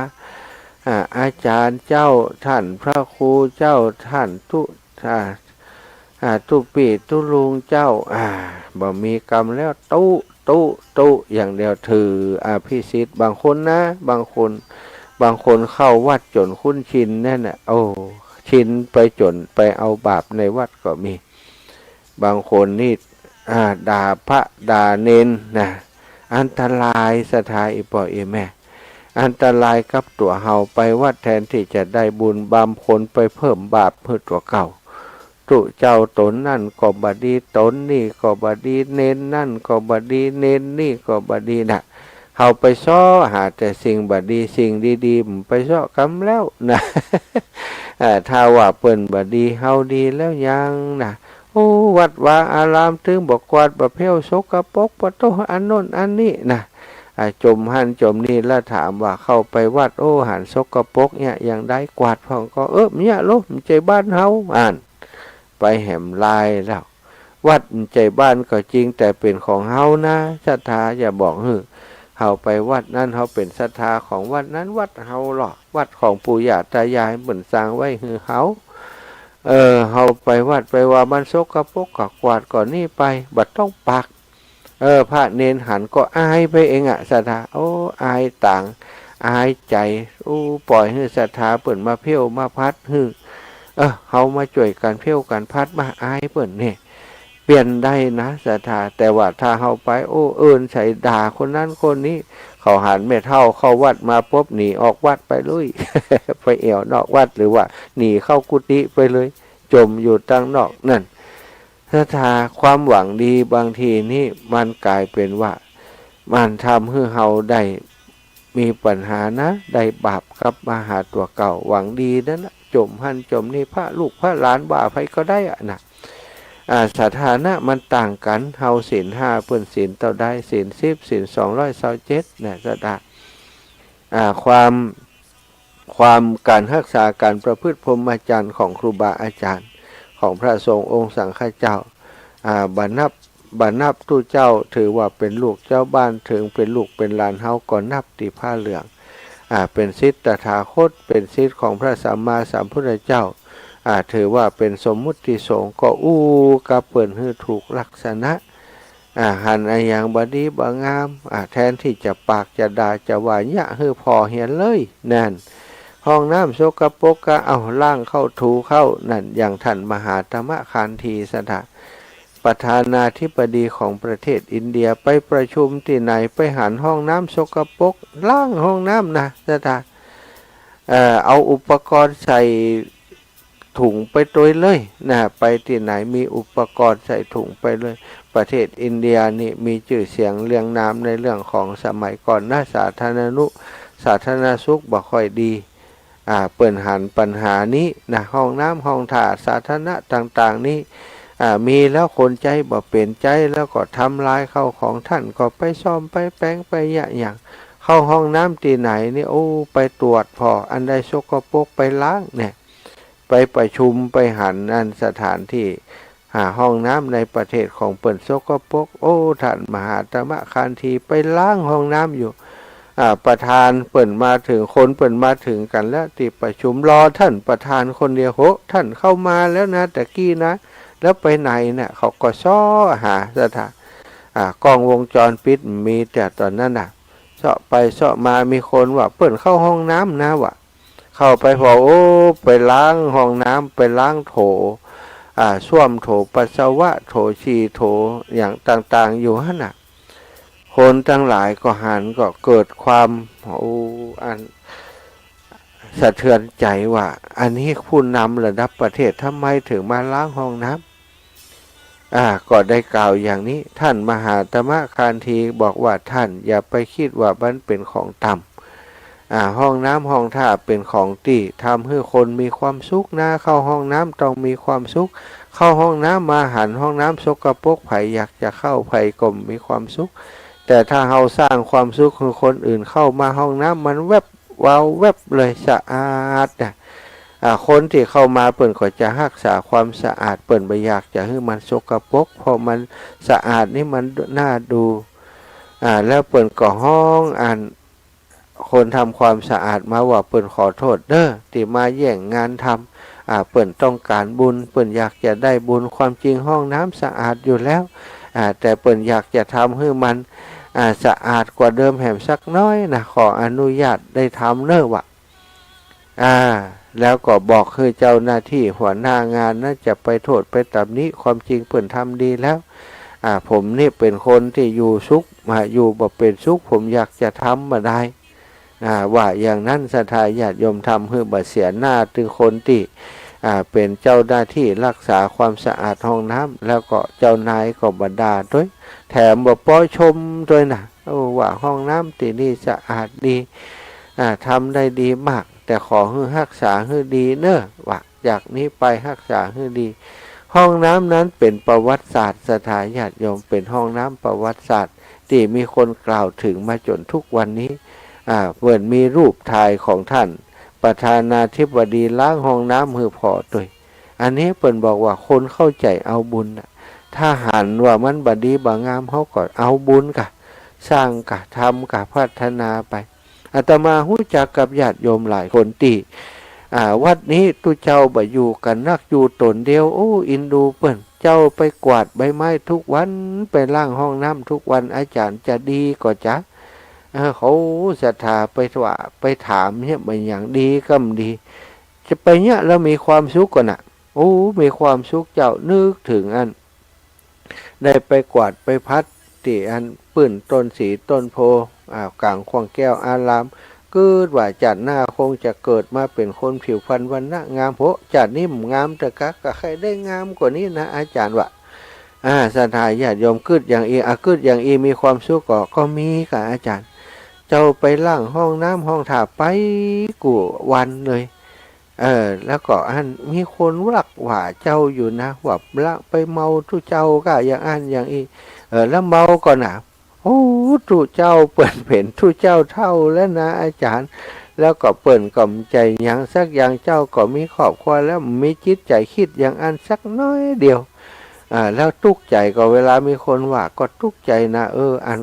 [SPEAKER 1] อาจารย์เจ้าท่านพระครูเจ้าท่านตุปีตุลุงเจ้าบ่มีกรรมแล้วตู้อย่างเดียวถือพิสิทธิ์บางคนนะบางคนเข้าวัดจนคุ้นชินนั่นน่ะโอ้ชินไปจนไปเอาบาปในวัดก็มีบางคนนี่ด่าพระด่าเนนนะอันตรายสถาอีพ่ออีแม่อันตรายกับตัวเฮาไปวัดแทนที่จะได้บุญบำคนไปเพิ่มบาปเพื่อตัวเก่าตุเจ้าตนนั่นก็บดีตนนี่ก็บดีเน้นนั่นก็บดีเน้นนี่ก็บดีนะเฮาไปซ้อหาแต่สิ่งบดีสิ่งดีๆไปซ้อกำแล้วนะถ้าว่าเปิ้นบดีเฮาดีแล้วยังนะโอ้วัดวาอารามถึงบอกกวาดบ่เพี้ยวสกปรกบ่โตอันโน้นอันนี้นะจมหันจมนี่แล้วถามว่าเข้าไปวัดโอ้หันสกปรกเนี่ยอย่างได้กวาดพ่องก็เนี่ยโลมใจบ้านเฮาไปแหมลายแล้ววัดใจบ้านก็จริงแต่เป็นของเฮานะศรัทธาอย่าบอกเฮาไปวัดนั้นเฮาเป็นศรัทธาของวัดนั้นวัดเฮาหรอกวัดของปู่ย่าตายายเหมือนสร้างไว้เฮาเฮาไปวัดไปว่ามันสกปรกก็กวาดก่อนนี่ไปบัดต้องปักพระเนนหันก็อายไปเองศรัทธาโอ้อายต่างอายใจโอ้ปล่อยให้ศรัทธาเปิ่นมาเพี้ยวมาพัดเฮามาช่วยกันเพี้ยวกันพัดมาอายเปิ่นนี่เปลี่ยนได้นะศรัทธาแต่ว่าถ้าเฮาไปโอ้ใส่ด่าคนนั้นคนนี้เขาหันไม่เท่าเข้าวัดมาปุ๊บหนีออกวัดไปเลย ไปเอี่ยวนอกวัดหรือว่าหนีเข้ากุฏิไปเลยจมอยู่ตั้งนอกนั่นศรัทธาความหวังดีบางทีนี่มันกลายเป็นว่ามันทำให้เฮาได้มีปัญหานะได้บาปกับมาหาตัวเก่าหวังดีนั่นนะจมหันจมนี่พระลูกพระหลานบ่าไปก็ได้นะสถานะมันต่างกันเฮาศีล5เพิ่นศีลเท่าใดศีล10ศีล227นะศรัทธาความการรักษาการประพฤติพรหมจรรย์ของครูบาอาจารย์ของพระสงฆ์องค์สังฆเจ้าบรรนับตู้เจ้าถือว่าเป็นลูกเจ้าบ้านถึงเป็นลูกเป็นหลานเฮาก่อนนับตีผ้าเหลืองเป็นศิษย์ตถาคตเป็นศิษย์ของพระสัมมาสัมพุทธเจ้าถือว่าเป็นสมมุติสงฆ์ก็กับเปิ่นให้ถูกลักษณะหันอย่างบดีบงามแทนที่จะปากจะด่าจะว่าเนี่ยให้พอเห็นเลยนั่นห้องน้ำสกปรกก็เอาล่างเข้าถูเข้านั่นอย่างท่านมหาธรรมคานธีสถาประธานาธิบดีของประเทศอินเดียไปประชุมที่ไหนไปหันห้องน้ำสกปรกล่างห้องน้ำนะสถาเอาอุปกรณ์ใส่ถุงไปตัวเลยนะไปที่ไหนมีอุปกรณ์ใส่ถุงไปเลยประเทศอินเดียนี่มีชื่อเสียงเรียงนามในเรื่องของสมัยก่อนนะสาธารณสุขบ่ค่อยดีเปิ่นหันปัญหานี้นะห้องน้ำห้องถ่ายสาธารณะต่างๆนี้มีแล้วคนใจบ่เป็นใจแล้วก็ทำลายเข้าของท่านก็ไปซ่อมไปแปลงไปอย่างเข้าห้องน้ำที่ไหนนี่โอ้ไปตรวจพออันใดสกปรกไปล้างเนี่ยไปประชุมไปหันอันสถานที่ห้องน้ำในประเทศของเปิ่นสกปรกโอ้ท่านมหาธรรมคานธีไปล้างห้องน้ำอยู่ประธานเปิ่นมาถึงคนเปิ่นมาถึงกันแล้วที่ประชุมรอท่านประธานคนเดียวโหท่านเข้ามาแล้วนะแต่กี้นะแล้วไปไหนเนี่ยเขาก็ซ้อหาสถานกล้องวงจรปิดมีแต่ตอนนั้น เสาะไปเสาะมามีคนว่าเปิ่นเข้าห้องน้ำนะว่ะเข้าไปพอโอ้ไปล้างห้องน้ำไปล้างโถส้วมโถปัสสาวะโถฉี่โถอย่างต่างๆอยู่หั่นน่ะคนทั้งหลายก็หันก็เกิดความอันสะเทือนใจว่าอันนี้ผู้นำระดับประเทศทำไมถึงมาล้างห้องน้ำก็ได้กล่าวอย่างนี้ท่านมหาตมะคานธีบอกว่าท่านอย่าไปคิดว่ามันเป็นของต่ำห้องน้ำห้องท่าเป็นของตีทำให้คนมีความสุขนะเข้าห้องน้ำต้องมีความสุขเข้าห้องน้ำมาหันห้องน้ำสกปรกไผอยากจะเข้าไผก็มีความสุขแต่ถ้าเราสร้างความสุขให้คนอื่นเข้ามาห้องน้ำมันแวบว้าวแวบเลยสะอาดนะคนที่เข้ามาเปิ่นก็จะรักษาความสะอาดเปิ่นไม่อยากจะให้มันสกปรกเพราะมันสะอาดนี่มันน่าดูแล้วเปิ่นก็ห้องคนทำความสะอาดมาว่าเปิ่นขอโทษเด้อที่มาแย่งงานทำเปิ่นต้องการบุญเปิ่นอยากจะได้บุญความจริงห้องน้ำสะอาดอยู่แล้วแต่เปิ่นอยากจะทำให้มันสะอาดกว่าเดิมแหมสักน้อยนะขออนุญาตได้ทำเน้อวะแล้วก็บอกคือเจ้าหน้าที่หัวหน้างานน่าจะไปโทษไปตำนี้ความจริงเปิ่นทำดีแล้วผมนี่เป็นคนที่อยู่สุขมาอยู่บ่เป็นสุขผมอยากจะทำมาได้ว่าอย่างนั้นศรัทธาญาติโยมทำให้บ่เสียหน้าถึงคนที่เป็นเจ้าหน้าที่รักษาความสะอาดห้องน้ำแล้วก็เจ้านายก็บด่าด้วยแถมบ่ป้อยชมด้วยนะว่าห้องน้ำที่นี่สะอาดดีทำได้ดีมากแต่ขอให้รักษาให้ดีเนอะว่าจากนี้ไปรักษาให้ดีห้องน้ำนั้นเป็นประวัติศาสตร์ศรัทธาญาติโยมเป็นห้องน้ำประวัติศาสตร์ที่มีคนกล่าวถึงมาจนทุกวันนี้เปิดมีรูปถ่ายของท่านประธานาธิบดีล้างห้องน้ำมือพอตัวอันนี้เปิ่นบอกว่าคนเข้าใจเอาบุญถ้าหันว่ามันบดีบางามเขาก็เอาบุญกะสร้างกะทำกะพัฒนาไปอาตมาหู้จักกับญาติโยมหลายคนตีวัดนี้ตุเจ้าบ่อยู่กันนักอยู่ตนเดียวอินดูเปิ่นเจ้าไปกวาดใบไม้ทุกวันไปล้างห้องน้ำทุกวันอาจารย์จะดีก็จ๊ะเขาศรัทธาไปว่าไปถามเนี่ยมันอย่างดีก็ดีจะไปเนี่ยแล้วมีความสุขก่อนมีความสุขเจ้านึกถึงได้ไปกวาดไปพัดตีปื้นต้นสีต้นโพกลางขวางแก้วอารามเกิดว่าจัดหน้าคงจะเกิดมาเป็นคนผิวพรรณวันนะงามโหจัดนี่งามแต่ก็ใครได้งามกว่านี้นะอาจารย์ว่าศรัทธาญาติโยมกึดอย่างกึดอย่างมีความสุขก็มีกับอาจารย์เจ้าไปล้างห้องน้ำห้องถ่าไปกูวันเลยแล้วก็มีคนรักว่าเจ้าอยู่นะว่าละไปเมาทุเจ้าก็อย่างอย่างแล้วเมาก่อนทุเจ้าเปิ่นเห็นทุเจ้าเท่าแล้วนะอาจารย์แล้วก็เปิ่นก่อมใจอย่างสักอย่างเจ้าก็มีครอบครัวแล้วมีจิตใจคิดอย่างสักน้อยเดียวแล้วทุกข์ใจก็เวลามีคนว่าก็ทุกข์ใจนะ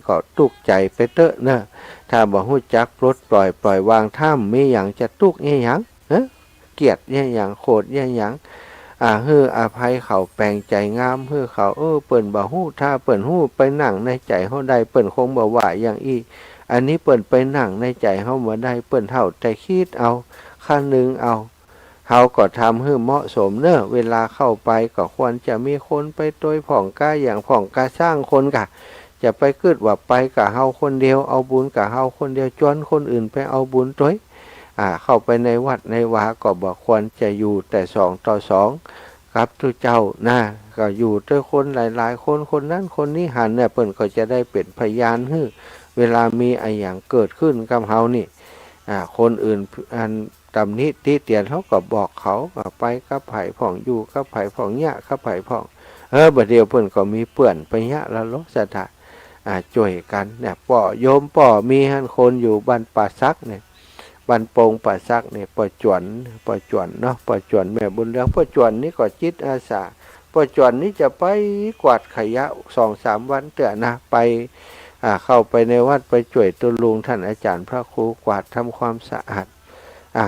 [SPEAKER 1] ก็ทุกข์ใจไปเตอะเนอะถ้าบอกหู้จักปลดปล่อยวางท่ามมีอย่างจะทุกข์เนี่ยอย่างเกลียดเนี่ยอย่างโคตรเนี่ยอย่างฮืออภัยเขาแปลงใจงามฮือเขาเปิ่นบ่ฮู้ถ้าเปิ่นฮู้ไปนั่งในใจเฮาได้เปิ่นคงบ่ว่าอย่างอันนี้เปิ่นไปนั่งในใจเฮาบ่ได้เปิ่นเท่าใจคิดเอาขั้นนึงเอาเฮาก็ทำให้เหมาะสมเนอะเวลาเข้าไปก็ควรจะมีคนไปโดยผ่องกายอย่างผ่องกายสร้างคนกะจะไปกึดว่าไปกับเฮาคนเดียวเอาบุญกับเฮาคนเดียวจวนคนอื่นไปเอาบุญด้วยเข้าไปในวัดในวาก็บอกควรจะอยู่แต่2 ต่อ 2ครับทุกเจ้านะก็อยู่ด้วยคนหลายๆคนคนนั้นคนนี้หันเนี่ยเปิ่นก็จะได้เป็นพยานให้เวลามีอย่างเกิดขึ้นกับเฮานี่คนอื่นตำนี้ที่เตียนเขาก็บอกเขาไปกับไผ่ผ่องอยู่กับไผ่ผ่องเนี่ยกับไผ่ผ่องบัดเดียวเปิ่นก็มีเปื่อนไปเนี่ยละล้ศรัทธาช่วยกันเนี่ยป่อโยมป่อมีคนอยู่บ้านป่าซักเนี่ยบ้านโป่งป่าซักเนี่ยป่อจวนเนาะป่อจวนแม่บุญเรืองป่อจวนนี่ก็จิตอาสาป่อจวนนี่จะไปกวาดขยะ2-3 วันเตอะนะไปเข้าไปในวัดไปช่วยตุลุงท่านอาจารย์พระครูกวาดทำความสะอาด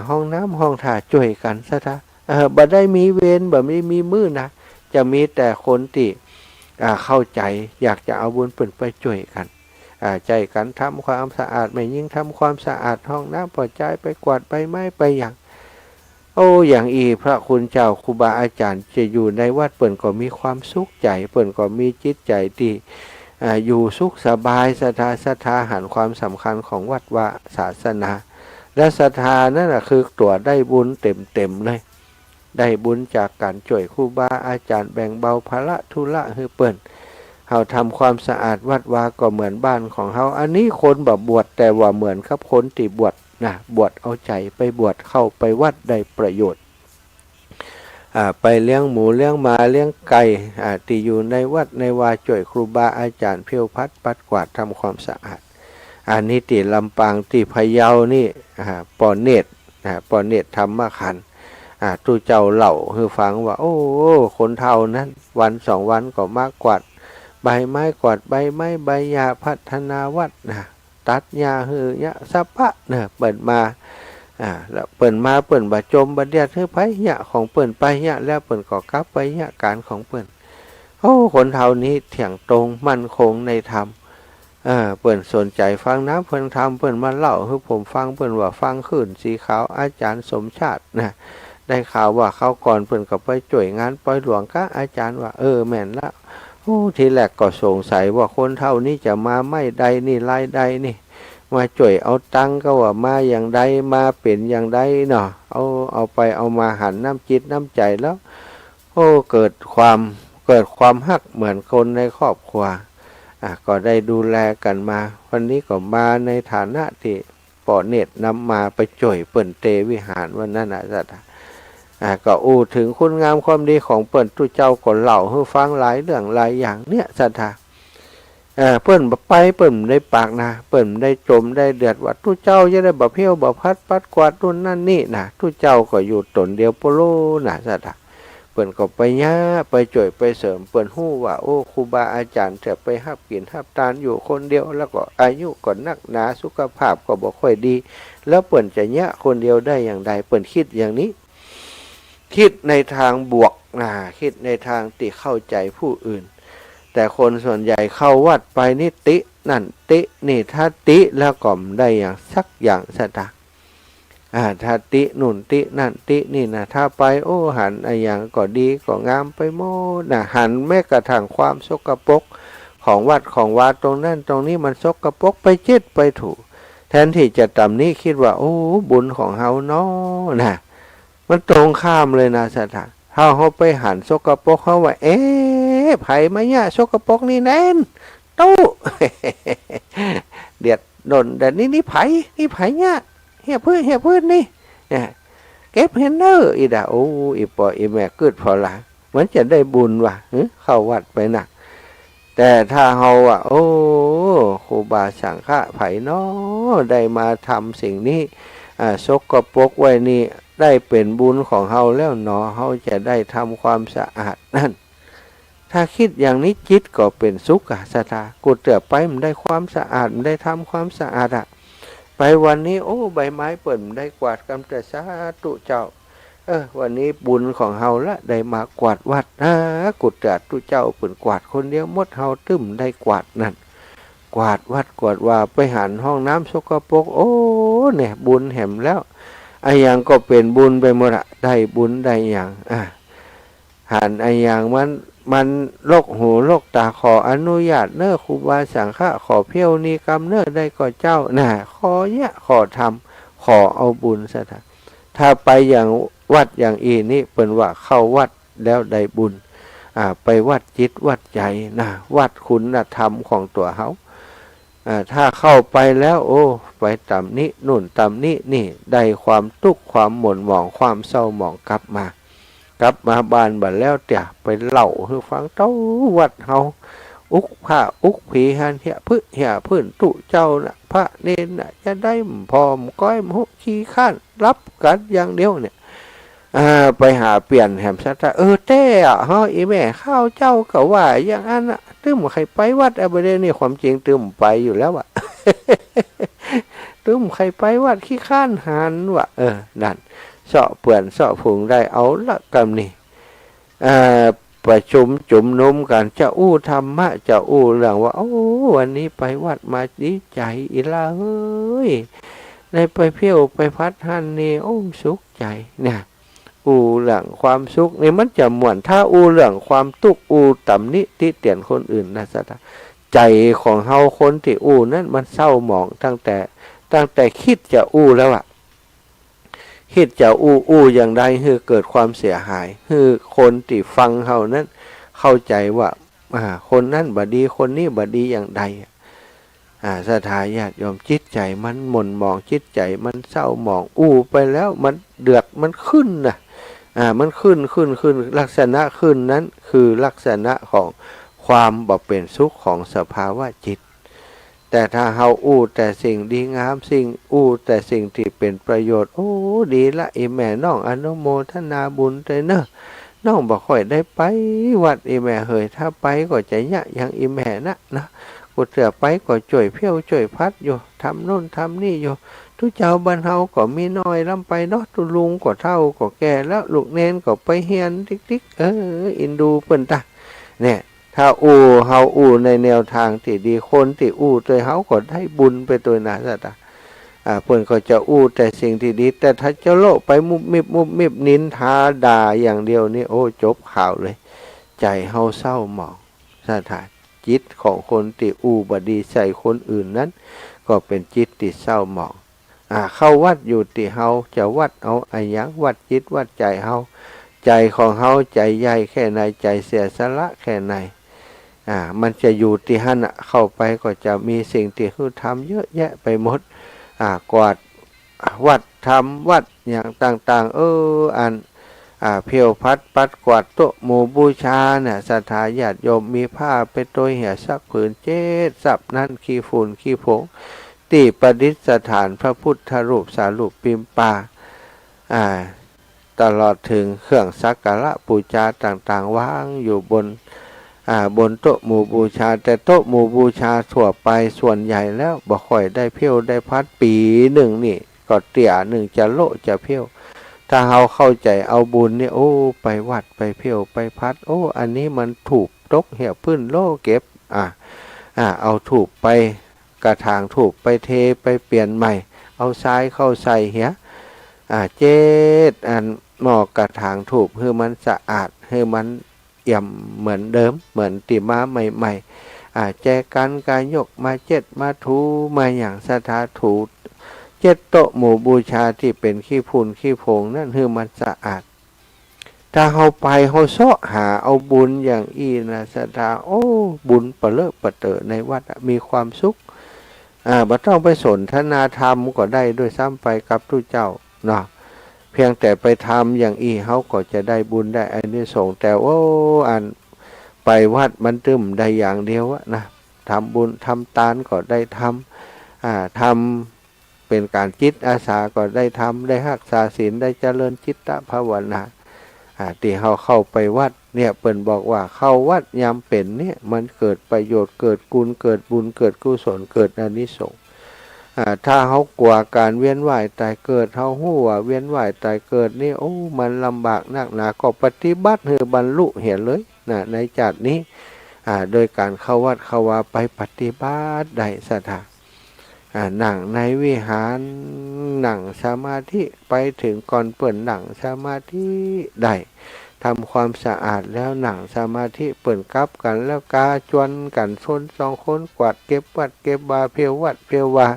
[SPEAKER 1] ห้องน้ำห้องถ่าช่วยกันซะท่าบ่ได้มีเวรบ่ไม่มีมือนะจะมีแต่คนที่เข้าใจอยากจะเอาบุญเปิ่นไปช่วยกัน ใจกันทำความสะอาดไม่ยิ่งทำความสะอาดห้องน้ำปล่อยใจไปกวาดใบไม้ไปอย่างโอ้อย่างพระคุณเจ้าครูบาอาจารย์จะอยู่ในวัดเปิ่นก็มีความสุขใจเปิ่นก็มีจิตใจที่อยู่สุขสบายศรัทธาหันความสำคัญของวัดวาศาสนาและศรัทธานั่นคือตัวได้บุญเต็มเลยได้บุญจากการช่วยครูบาอาจารย์แบ่งเบาภาระธุระให้เปิ่นเฮาทำความสะอาดวัดวาก็เหมือนบ้านของเฮาอันนี้คนแบบบวชแต่ว่าเหมือนครับคนที่บวชนะบวชเอาใจไปบวชเข้าไปวัดได้ประโยชน์ไปเลี้ยงหมูเลี้ยงหมาเลี้ยงไก่ที่อยู่ในวัดในวาช่วยครูบาอาจารย์เพียวพัดปัดกวาดทำความสะอาดอันนี้ที่ลำปางที่พะเยานี่ปอเนตรธรรมขันธ์ตู้เจ้าเล่าคือฟังว่าโอ้คนเท่านั้นวัน2 วันก็มากกวาดใบไม้กวาดใบไม้ใบหญ้าพัฒนาวัดตัดหญ้าหือยะสัพพะเปิดมาแล้วเปิ่นมาเปิ่นบ่จมบ่เดียดคือไปหญ้าของเปิ่นไปหญ้าแล้วเปิ่นก็กลับไปหญ้าการของเปิ่นโอ้คนเท่านี้เถียงตรงมั่นคงในธรรมเปิ่นสนใจฟังน้ำเปิ่นทำเปิ่นมาเล่าให้ผมฟังเปิ่นว่าฟังขึ้นสีขาวอาจารย์สมชาติได้ข่าวว่าเขาก่อนเปิ่นก็ไปจ่วยงานปล่อยหลวงก็อาจารย์ว่าแม่นละทีแรกก็สงสัยว่าคนเท่านี้จะมาไม่ใดนี่ไล่ใดนี่มาจ่วยเอาตังก็ว่ามาอย่างใดมาเป็นอย่างใดเนาะเอาไปเอามาหันน้ำจิตน้ำใจแล้วเกิดความฮักเหมือนคนในครอบครัวก็ได้ดูแลกันมาวันนี้ก็มาในฐานะที่ปอเนตรนำมาไปจ่วยเปิ่นเตวิหารวันนั้นสัตว์ก็ถึงคุณงามความดีของเปิ่นตุเจ้าก็เล่าให้ฟังหลายเรื่องหลายอย่างเนี่ยสัตว์เปิ่นไปเปิ่นได้ปากนะเปิ่นได้จมได้เดือดว่าตุเจ้าจะได้บ่เพี้ยวบ่พัดปัดกวาดนู่นนั่นนี่นะตุเจ้าก็อยู่ตนเดียวโปโลนะสัตว์เปิ่นก็ไปย่าไปจ่วยไปเสริมเปิ่นฮู้ว่าครูบาอาจารย์จะไปหับกินหับทานอยู่คนเดียวแล้วก็อายุก็นักหนาสุขภาพก็บ่ค่อยดีแล้วเปิ่นจะย่าคนเดียวได้อย่างใดเปิ่นคิดอย่างนี้คิดในทางบวกคิดในทางที่เข้าใจผู้อื่นแต่คนส่วนใหญ่เข้าวัดไปนี่ตินั่นตินี่ถ้าติแล้วก็ไม่ได้อย่างสักอย่างสักถ้าตินุ่นตินั่นตินี่นะถ้าไปหันอย่างก็ดีก็งามไปหมดหันแม้กระทั่งความสกปรกของวัดของวาตรงนั้นตรงนี้มันสกปรกไปเจ็ดไปถูกแทนที่จะตำนี้คิดว่าบุญของเฮาเนาะมันตรงข้ามเลยนะสัตว์ถ้าเขาไปหันสกปรกเขาว่าไผ่มาเนี่ยสกปรกนี่แน่นตู้ เดือดโดนแต่นี่ไผ่เนี่ยเฮียเพื่อนนี่เก็บเฮนเนอร์อีด่าอีปออีแม่เกิดพอละมันจะได้บุญว่ะเข้าวัดไปนะแต่ถ้าเฮาครูบาสังฆะไผ่เนาะได้มาทำสิ่งนี้สกปรกไว้นี่ได้เป็นบุญของเฮาแล้วเนาะเฮาจะได้ทำความสะอาดนั่นถ้าคิดอย่างนี้จิตก็เป็นสุขศรัทธากูเตือไปมันได้ความสะอาดมันได้ทำความสะอาดไปวันนี้ใบไม้เปิ่นได้กวาดกำจัดสาธุเจ้าวันนี้บุญของเฮาละได้มากวาดวัดกูเตือตุเจ้าเปิ่นกวาดคนเดียวหมดเฮาตึ้มได้กวาดนั่นกวาดวัดกวาดว่าไปหันห้องน้ำสกปรกเนี่ยบุญแหมแล้วอย่างก็เป็นบุญไปหมดได้บุญได้อย่างหันอย่างมันโรคหูโรคตาขออนุญาตเน้อครูบาสังฆะขอเพี้ยวนีกรรมเน้อได้ก็เจ้าขอเนี่ยขอทำขอเอาบุญซะถ้าไปอย่างวัดอย่างนี่เป็นว่าเข้าวัดแล้วได้บุญไปวัดจิตวัดใจวัดคุณธรรมของตัวเขาถ้าเข้าไปแล้วไปตำนี้นู่นตำนี้นี่ได้ความทุกข์ความหม่นหมองความเศร้าหมองกลับมาบ้านบัดแล้วเตี่ยไปเล่าให้ฟังเต้าวัดเฮาอุกผ้าอุกผีหันเหี่ยพื้นตุเจ้าพระเนนจะได้พร้อมก้อยมุขี้ข้านรับกันอย่างเดียวเนี่ยไปหาเปลี่ยนแหมสัตว์เต้เฮาอีแม่ข้าวเจ้าก็ว่าอย่างนั้นตึมใครไปวัดประเด็นนี่ความจริงตึมไปอยู่แล้วตึมใครไปวัดขี้ข้านหันนั่นเสาะเปื่อนเสาะผงได้เอาละกำนี่ไป ประชุมจุ่มนุมกันจะอู้ธรรมะจะอู้เรื่องว่าโอ้วันนี้ไปวัดมาดีใจอีละเฮ้ยได้ไปเที่ยวไปพัดหันนี่โอ้สุขใจเนี่ยอู้เรื่องความสุขนี่มันจะม่วนถ้าอู้เรื่องความทุกข์อู้ตำหนิที่เตียนคนอื่นนะสัตว์ใจของเฮาคนที่อู้นั้นมันเศร้าหมองตั้งแต่คิดจะอู้แล้วอะคิดจะอู้อย่างใดคือเกิดความเสียหายคือคนที่ฟังเฮานั้นเข้าใจว่าคนนั้นบดีคนนี้บดีอย่างใดสถาญาติยอมจิตใจมันหม่นหมองจิตใจมันเศร้าหมองไปแล้วมันเดือดมันขึ้นนะมันขึ้นลักษณะขึ้นนั้นคือลักษณะของความบ่เป็นสุขของสภาวะจิตแต่ถ้าเฮาแต่สิ่งดีงามสิ่งแต่สิ่งที่เป็นประโยชน์โอ้ดีละอีแม่น้องอนุโมทนาบุญเลยเนอะน้องบ่ค่อยได้ไปวัดอีแม่เฮยถ้าไปก็จะยะอย่างอีแม่นะกูเสือไปก็จ่วยเพี้ยวจ่วยพัดอยู่ทำโน่นทำนี่อยู่ทุเจ้าบ้านเฮาก็มีน้อยลำไปเนาะตุลุงก็เฒ่าก็แก่แล้วลูกเนนก็ไปเฮียนติ๊กอินดูเปิ้นตาเนี่ยถ้าเฮาในแนวทางที่ดีคนที่ตัวเฮาก็ได้บุญไปตัวนะซะตาเพิ่นก็จะแต่สิ่งที่ดีแต่ถ้าเจ้าโลกไปมุบมิบนินทาด่าอย่างเดียวนี่โอ้จบข่าวเลยใจเฮาเศร้าหมองซะตาจิตของคนที่บดีใส่คนอื่นนั้นก็เป็นจิตที่เศร้าหมองเข้าวัดอยู่ที่เฮาจะวัดเอาอะไรอย่างวัดจิตวัดใจเฮาใจของเฮาใจใหญ่แค่ไหนใจเสียสละแค่ไหนมันจะอยู่ที่หันเข้าไปก็จะมีสิ่งที่คือทำเยอะแยะไปหมดกวาดวัดทำวัดอย่างต่างๆเพียวพัดปัดกวาดโต๊ะหมู่บูชาเนี่ยศรัทธาญาติโยมมีผ้าไปตัวเหี่ยสักผืนสับนั่นขี้ฝุ่นขี้ผงที่ประดิษฐานพระพุทธรูปสารูปปิมปาตลอดถึงเครื่องสักการะบูชาต่างๆวางอยู่บนโต๊ะหมู่บูชาแต่โต๊ะหมู่บูชาทั่วไปส่วนใหญ่แล้วบ่ค่อยได้เพี้ยวได้พัดปีหนึ่งนี่ก็เตี่ยหนึ่งจะโลจะเพี้ยวถ้าเราเข้าใจเอาบุญเนี่ยไปวัดไปเพี้ยวไปพัดอันนี้มันถูกตกเหี่ยวพื้นโลเก็บเอาถูกไปกระถางถูกไปเทไปเปลี่ยนใหม่เอาทรายเข้าใส่เหี่ยหม้อกระถางถูกให้มันสะอาดให้มันเอี่ยมเหมือนเดิมเหมือนติมาใหม่ๆแจกันการยกมามาถูมาอย่างสถาถูโต๊ะหมู่บูชาที่เป็นขี้ฝุ่นขี้ผงนั่นคือมันสะอาดถ้าเฮาไปเฮาเสาะหาเอาบุญอย่างนะสถาบุญเปเลอะเปเตอในวัดมีความสุขบ่ต้องไปสนทนาธรรมก็ได้ด้วยซ้ำไปกับทุกเจ้าเนาะเพียงแต่ไปทำอย่างเฮาก็จะได้บุญได้อานิสงส์แต่ไปวัดมันตึมได้อย่างเดียวนะทำบุญทำทานก็ได้ทำเป็นการจิตอาสาก็ได้ทำได้รักษาศีลได้เจริญจิตตภาวนาที่เฮาเข้าไปวัดเนี่ยเปิ้นบอกว่าเข้าวัดยามเป็นเนี่ยมันเกิดประโยชน์เกิดกุลเกิดบุญเกิดกุศลเกิดอานิสงส์ถ้าเฮากลัวการเวียนว่ายตายเกิดเฮาฮู้ว่าเวียนว่ายตายเกิดนี่มันลำบากนักหนาก็ปฏิบัติให้บรรลุเห็นเลยนะในชาตินี้โดยการเข้าวัดเข้าวาไปปฏิบัติได้สถานนั่งในวิหารนั่งสมาธิไปถึงก่อนเปิดนั่งสมาธิได้ทำความสะอาดแล้วนั่งสมาธิเปิดกับกันแล้วกาจวนกันชนสองคนกวาดเก็บวัดเก็บบาเพียววัดเพียววา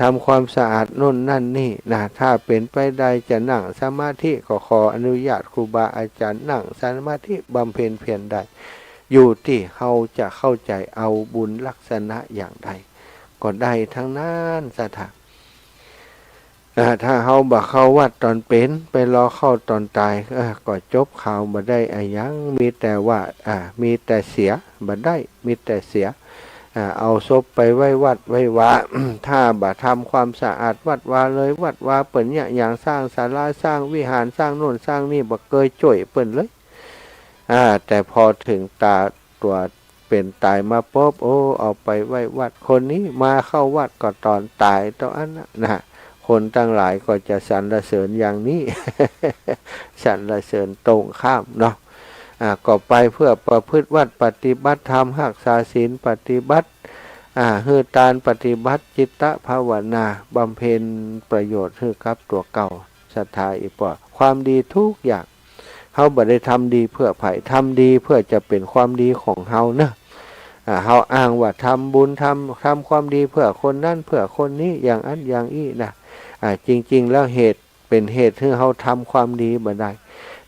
[SPEAKER 1] ทำความสะอาดโน่นนั่นนี่นะถ้าเป็นไปได้จะนั่งสมาธิก็ขออนุญาตครูบาอาจารย์นั่งสมาธิบำเพ็ญเพียรได้อยู่ที่เขาจะเข้าใจเอาบุญลักษณะอย่างใดก็ได้ทั้งนั้นสถานถ้าเขาบ่เข้าวัดตอนเป็นไปรอเข้าตอนตายก็จบข่าวบ่ได้ยังมีแต่ว่ามีแต่เสียบ่ได้มีแต่เสียเอาศพไปไว้วัดไว้วา ถ้าบ่ทำความสะอาดวัดวาเลยวัดวาเปิ่นเนี่ยอย่างสร้างศาลาสร้างวิหารสร้างโน่นสร้างนี่บ่เคยจ่วยเปิ่นเลยแต่พอถึงตัวเป็นตายมาปุ๊บเอาไปไว้วัดคนนี้มาเข้าวัดก็ตอนตายตอนนั้นนะคนทั้งหลายก็จะสรรเสริญอย่างนี้ สรรเสริญตรงข้ามเนาะ ก็ไปเพื่อประพฤติวัดปฏิบัติธรรมรักษาศีลปฏิบัติฮือตานปฏิบัติจิตตภาวนาบำเพ็ญประโยชน์ให้กับตัวเก่าศรัทธาอีกป่ะความดีทุกอย่างเฮาบ่ได้ทำดีเพื่อไผ่ทำดีเพื่อจะเป็นความดีของเฮาเนอะเฮาอ้างว่าทำบุญทำความดีเพื่อคนนั้นเพื่อคนนี้อย่างอันอย่างอี้นะจริงๆแล้วเหตุเป็นเหตุให้เฮาทำความดีบ่ได้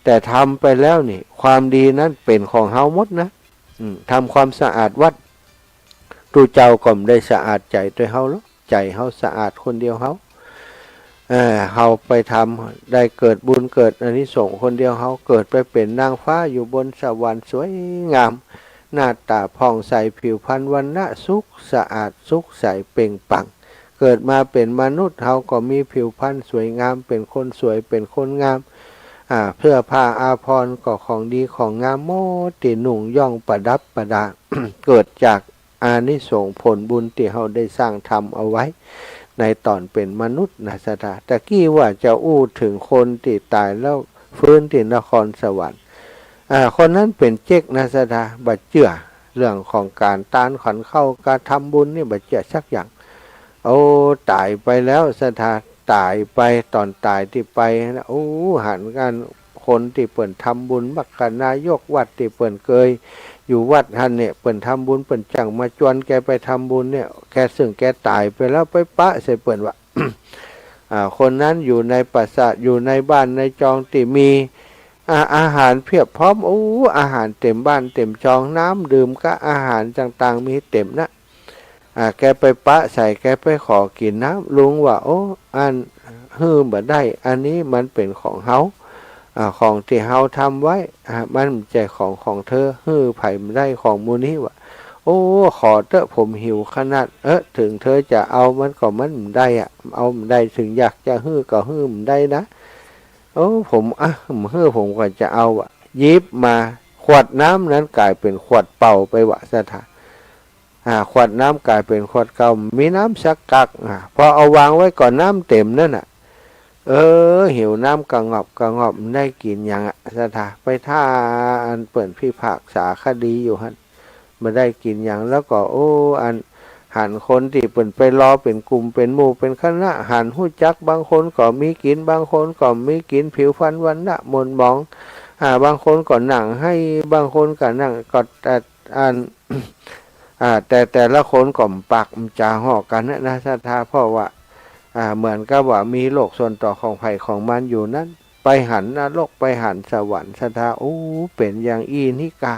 [SPEAKER 1] แต่ทำไปแล้วนี่ความดีนั้นเป็นของเฮาหมดนะทำความสะอาดวัดตูเจ้าก็ได้สะอาดใจด้วยเฮาแล้วใจเฮาสะอาดคนเดียวเฮาเฮาไปทำได้เกิดบุญเกิดอานิสงส์คนเดียวเฮาเกิดไปเป็นนางฟ้าอยู่บนสวรรค์สวยงามหน้าตาผ่องใสผิวพรรณวรรณะสุขสะอาดสุขใสเปล่งปลั่งเกิดมาเป็นมนุษย์เฮาก็มีผิวพรรณสวยงามเป็นคนสวยเป็นคนงามเพื่อผ้าอาภรณ์ก็ของดีของงามโมติหนุ่งย่องประดับประดา เกิดจากอานิสงส์ผลบุญที่เฮาได้สร้างทำเอาไว้ในตอนเป็นมนุษย์นะสถาตะกี้ว่าจะอู้ถึงคนที่ตายแล้วฟื้นที่นครสวรรค์คนนั้นเป็นเจ๊กนะสถาบัดเจือเรื่องของการตานขันเข้าการทำบุญนี่บัดเจือสักอย่างตายไปแล้วสถาตายไปตอนตายที่ไปนะหันกันคนที่เปิ่นทำบุญบักกันนายกวัดที่เปิ่นเคยอยู่วัดท่านเนี่ยเปิ่นทำบุญเปิ่นจังมาจวนแกไปทำบุญเนี่ยแกซึ่งแกตายไปแล้วไปปะใส่เปิ่นว่า คนนั้นอยู่ในปราสาทอยู่ในบ้านในจองที่มีอาหารเพียบพร้อมอาหารเต็มบ้านเต็มจองน้ำดื่มก็อาหารต่างๆมีเต็มนะแกไปปะใส่แกไปขอกินน้ำลุงว่าอันฮือบ่ได้อันนี้มันเป็นของเฮาของที่เฮาทำไว้มันใจของเธอฮือไผ่ไม่ได้ของมูนี้วะขอเถอะผมหิวขนาดถึงเธอจะเอามันก็มันไม่ได้เอาไม่ได้ถึงอยากจะฮือก็ฮือไม่ได้นะผมฮือผมก็จะเอายิบมาขวดน้ำนั้นกลายเป็นขวดเป่าไปวะสถานขวดน้ำกลายเป็นขวดเก่ามีน้ำสักกักพอเอาวางไว้ก่อนน้ำเต็มนั่นหิวน้ำกระงอบได้กินอย่างสถาไปท่าอันเปิ่นพี่ภาคษาคดีอยู่ฮั่นมาได้กินอย่างแล้วก็อันหันคนที่เปิ่นไปรอเป็นกลุ่มเป็นหมู่เป็นคณะหันหู้จักบางคนก็มีกินบางคนก็มีกินผิวพรรณวรรณะมนมองบางคนก็นั่งให้บางคนก็นั่งก็แต่ละคนก็ปากจาห่อกันนะสถาเพราะว่าเหมือนกับว่ามีโลกส่วนต่อของไผ่ของมันอยู่นั้นไปหันนรกไปหันสวรรค์สถาเป็นอย่างอีนิกา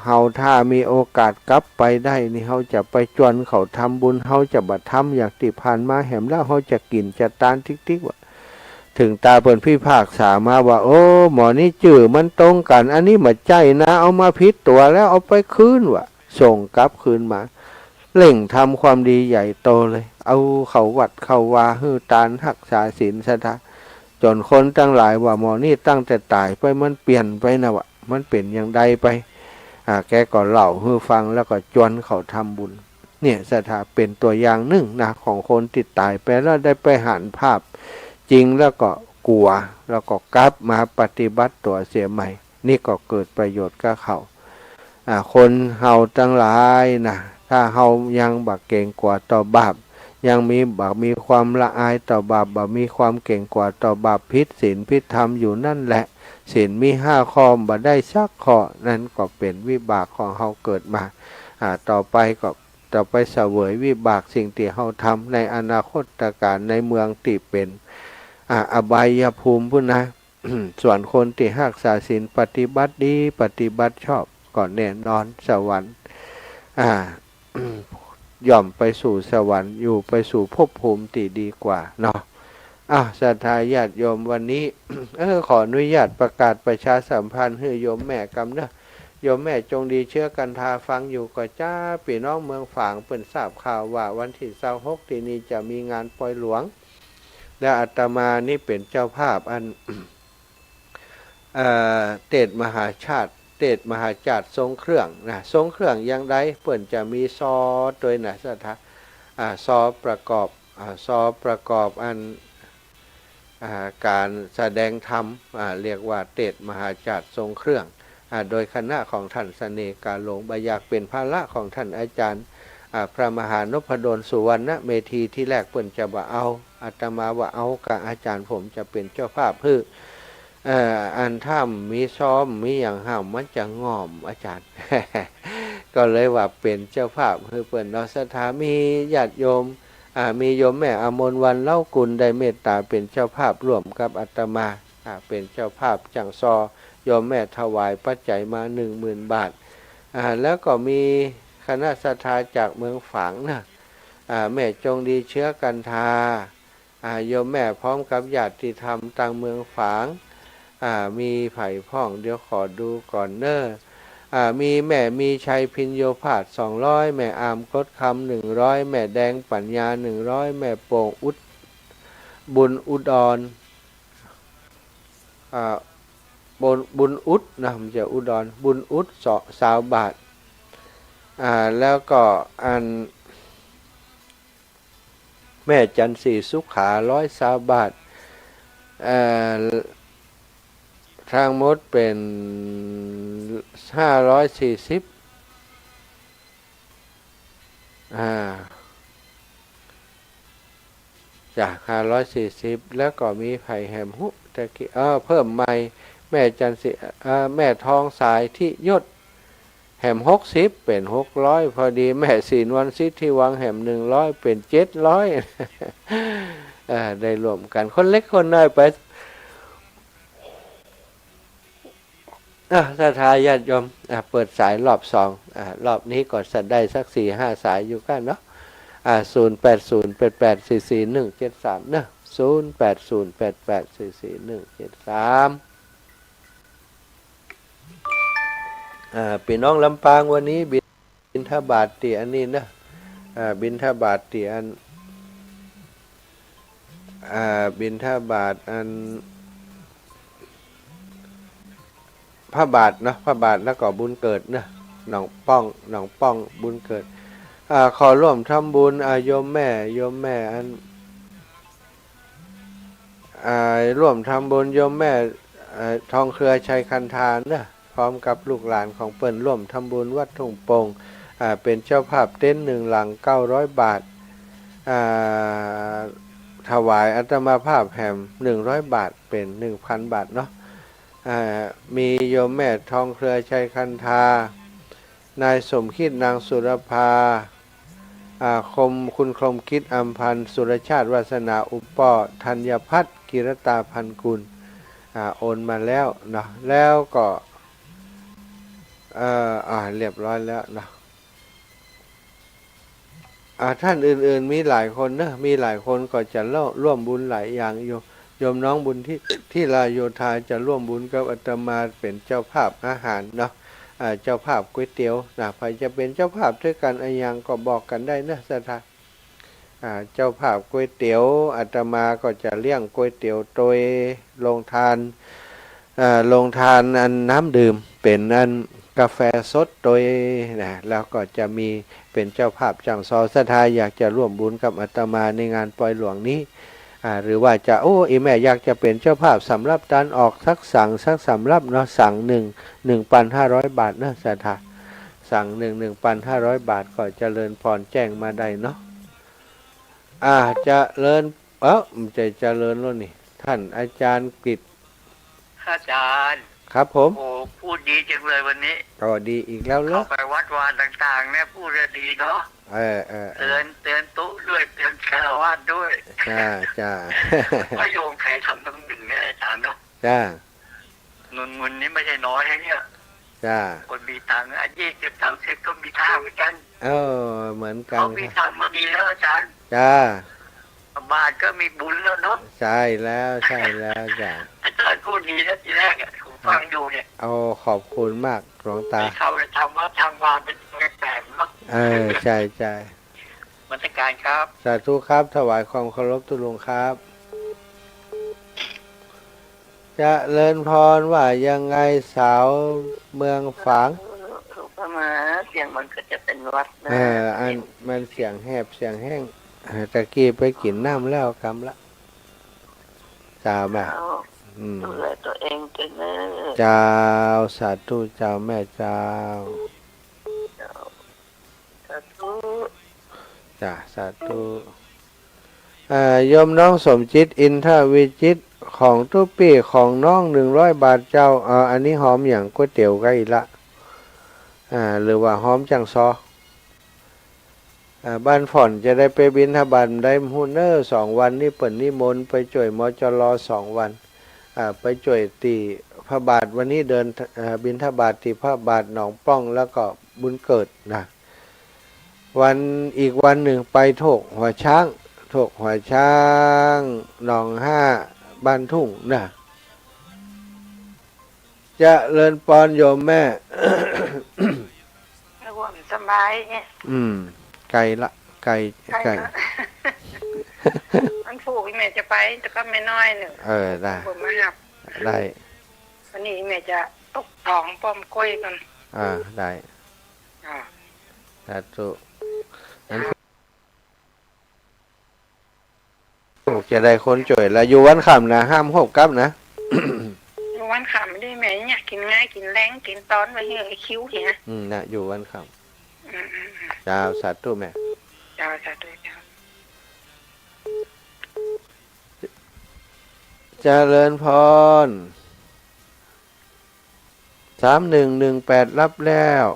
[SPEAKER 1] เฮาถ้ามีโอกาสกลับไปได้นี่เฮาจะไปจวนเขาทำบุญเฮาจะบัดทำอย่างที่ผ่านมาแหมแล้วเฮาจะกินจะตานทิกๆว่าถึงตาเปิ่นพี่ภาคษามาว่าหมอนี่จื่อมันตรงกันอันนี้มาใจนะเอามาพิษตัวแล้วเอาไปคืนว่ะส่งกลับคืนมาเล่งทำความดีใหญ่โตเลยเอาเขาวัดเขาวาฮือตานหักษาศีลสถาจนคนตั้งหลายว่าหมอนี่ตั้งแต่ตายไปมันเปลี่ยนไปนะวะมันเป็นอย่างใดไปแกก็เล่าฮือฟังแล้วก็จวนเขาทำบุญเนี่ยสถาเป็นตัวอย่างหนึ่งนะของคนติดตายไปแล้วได้ไปหันภาพจริงแล้วก็กลัวแล้วก็กลับมาปฏิบัติตัวเสียใหม่นี่ก็เกิดประโยชน์กับเขาคนเฮาทั้งหลายนะถ้าเฮายังบักเก่งกว่าต่อบาปยังมีความละอายต่อบาปมีความเก่งกว่าต่อบาปผิดศีลผิดธรรมอยู่นั่นแหละศีลมี5 ข้อบ่ได้สักข้อนั่นก็เป็นวิบากของเฮาเกิดมาต่อไปเสวยวิบากสิ่งที่เฮาทำในอนาคตการในเมืองที่เป็นอบายภูมิพุ่นนะ ส่วนคนที่รักษาศีลปฏิบัติดีปฏิบัติชอบก่อนแน่นอนสวรรค์ย่อมไปสู่สวรรค์อยู่ไปสู่ภพภูมิที่ดีกว่าเนาะศรัทธาญาติโยมวันนี้ ขออนุญาตประกาศประชาสัมพันธ์ให้โยมแม่กำเนอะโยมแม่จงดีเชื่อกันทาฟังอยู่ก็จ้าพี่น้องเมืองฝางเปิ่นทราบข่าวว่าวันที่26ที่นี้จะมีงานปล่อยหลวงและอาตมานี่เป็นเจ้าภาพอันเตดมหาชาติเตดมหาจารย์ทรงเครื่องนะทรงเครื่องอย่างใดเปิ่นจะมีซอโดยนะสัทธาซอประกอบอัน การแสดงธรรมเรียกว่าเทศมหาจารย์ทรงเครื่องโดยคณะของท่านเสน่ห์กาหลงบอยากเป็นภาระของท่านอาจารย์พระมหานพดลสุวรรณเมธีที่แรกเพิ่นจะว่าเอาอาตมาว่าเอากับอาจารย์ผมจะเป็นเจ้าภาพเพื่ออันถ้ามีซ้อมมีอย่างห้ามมันจะง่อมอาจารย์ ก็เลยว่าเป็นเจ้าภาพคือเปิ่นเราศรัทธามีญาติโยมมีโยมแม่อมรวรรณเล่ากุลได้เมตตาเป็นเจ้าภาพร่วมกับอาตมาเป็นเจ้าภาพจังซอโยมแม่ถวายปัจจัยมา 10,000 บาทแล้วก็มีคณะศรัทธาจากเมืองฝางนะแม่จงดีเชื้อกันทาโยมแม่พร้อมกับญาติธรรมต่างเมืองฝางมีไผ่พ่องเดี๋ยวขอดูก่อนเนอมีแม่มีชัยพินโยภาส200แม่อามกดคำ100แม่แดงปัญญา100แม่โป่งบุญอุดรบุญอุดนะมันจะอุดรบุญอุด20 บาทแล้วก็อันแม่จันสีสุขา120 บาททางมดเป็น540จาก540แล้วก็มีไผ่แหมหุตะกี้เพิ่มใหม่แม่จันสีแม่ทองสายที่ยศแหม60เป็น600พอดีแม่ศีนวันสิทธิวังแหม100เป็น700ได้รวมกันคนเล็กคนน้อยไปศรัทธาญาติโยมเปิดสายรอบ2รอบนี้ก็สัดได้สัก 4-5 สายอยู่กันเนาะ0808844173นะ0808844173พี่น้องลำปางวันนี้บิณฑบาตตีอันนี้นะบิณฑบาตตีอันบิณฑบาตอันพระบาทเนาะพระบาทแล้วก็บุญเกิดนะหนองป้องบุญเกิดขอร่วมทำบุญโยมแม่อันร่วมทำบุญโยมแม่ทองเครือชัยคันธารนะพร้อมกับลูกหลานของเปิ้นร่วมทำบุญวัดทุ่งโป่งเป็นเจ้าภาพเต็นท์1 หลัง900 บาทถวายอาตมาภาพแหม100 บาทเป็น 1,000 บาทเนาะมีโยมแม่ทองเครือชัยคันธานายสมคิดนางสุรภาคุณคมคิดอัมพันธ์สุรชาติวาสนาอุปปอธัญพัฒน์กิรตาพันกุลโอนมาแล้วเนาะแล้วก็เรียบร้อยแล้วเนาะท่านอื่นๆมีหลายคนนะมีหลายคนก็จะร่วมบุญหลายอย่างโยมน้องบุญที่ลาโยธาจะร่วมบุญกับอาตมาเป็นเจ้าภาพอาหารเนาะเจ้าภาพก๋วยเตี๋ยวนะใครจะเป็นเจ้าภาพด้วยกันอย่างก็บอกกันได้นะศรัทธาเจ้าภาพก๋วยเตี๋ยวอาตมาก็จะเลี้ยงก๋วยเตี๋ยวโดยลงทานอันน้ำดื่มเป็นอันกาแฟสดโดยนะแล้วก็จะมีเป็นเจ้าภาพจังซอศรัทธาอยากจะร่วมบุญกับอาตมาในงานปล่อยหลวงนี้หรือว่าจะอีแม่อยากจะเป็นเจ้าภาพสำหรับการออกสักสำรับเนาะสั่ง1,500 บาทนะศรัทธาสั่ง1,500 บาทก็เจริญพรแจ้งมาได้เนาะจะเลินจะเจริญแล้วนี่ท่านอาจารย์กฤษ
[SPEAKER 4] อาจารย์
[SPEAKER 1] ครับผม
[SPEAKER 4] โอ้พูดดีจังเลยวันนี้
[SPEAKER 1] ก็ดีอีกแล้วเนาะ
[SPEAKER 4] เข้าไปวัดวาต่างๆเนี่ยพูดดีเนาะเตือนตุ๊ด้วยเตือนคารวะด้วย
[SPEAKER 1] จ้า
[SPEAKER 4] พระโยมใครทำต้องหนึ่งเนี่ยอาจารย์เนาะ
[SPEAKER 1] จ้า
[SPEAKER 4] เงินนี่ไม่ใช่น้อยเนี่ย
[SPEAKER 1] จ้า
[SPEAKER 4] คนมีตังค์20-30ก็มีทางเหมือนกัน
[SPEAKER 1] เหมือนกัน
[SPEAKER 4] เขามีทางมาดีแล้วอาจารย์
[SPEAKER 1] จ้า
[SPEAKER 4] บาทก็มีบุญแล้วเนาะ
[SPEAKER 1] ใช่แล้วจ้า
[SPEAKER 4] อาจารย์พูดดีนะทีแรกผมฟังอยู่เนี่ย
[SPEAKER 1] ขอบคุณมากหลวงตา
[SPEAKER 4] เขาไปทำว่าทำวานเป็นแบบมาก
[SPEAKER 1] ใช่
[SPEAKER 4] มัสการครับ
[SPEAKER 1] สาธุครับถวายความเคารพตุลุงครับจะเลินพรว่ายังไงสาวเมืองฝาง
[SPEAKER 3] ประมาณเสียงมันก็จะเป็นวัดนะ
[SPEAKER 1] อันมันเสียงแหบเสียงแห้งตะกี้ไปกินน้ำแล้วกำละ จ้าแม่
[SPEAKER 3] เอาดูแลตัวเองด้วยนะ
[SPEAKER 1] เจ้าสาธุเจ้าแม่เจ้า
[SPEAKER 3] สาธุ
[SPEAKER 1] จ้าสาธุโยมน้องสมจิตอินทวิจิตของตู้ปี้ของน้อง100 บาทเจ้าอันนี้หอมอย่างก๋วยเตี๋ยวก็อีกละหรือว่าหอมจังซอบ้านฝอนจะได้ไปบิณฑบาตได้ฮูเนอร์2 วันนี่เปิ่นนิมนต์ไปจ่วยมจร2 วันไปจ่วยตีพระบาทวันนี้เดินบิณฑบาตตีพระบาทหนองป้องแล้วก็บุญเกิดนะวันอีกวันหนึ่งไปโถกหัวช้างหนอง5บ้านทุ่งนะจะเลินปอนโยมแม่
[SPEAKER 3] ระวังสบายเนี่ย
[SPEAKER 1] ไกลละไกล
[SPEAKER 3] มันผูกแม่จะไปแต่ก็ไม่น้อยหนึ่ง
[SPEAKER 1] ได้
[SPEAKER 3] ผมมาหับ
[SPEAKER 1] ได้
[SPEAKER 3] วันนี้แม่จะตกท้องป้อมกล้วยกัน
[SPEAKER 1] ได้สาธุจะได้คนจ่วยแล้วอยู่วันค่ำนะห้ามหกกับนะ
[SPEAKER 3] วันขำได้แม่เนี่ยกินง่ายกินแรงกินตอนไว้เหี้ยไอ้คิ้วเหี้ย
[SPEAKER 1] นะอยู่วันค่ำจ้าสาธุแม่
[SPEAKER 3] จ้าจ้าด้วยจ้า
[SPEAKER 1] เจริญพร3118รับแล้ว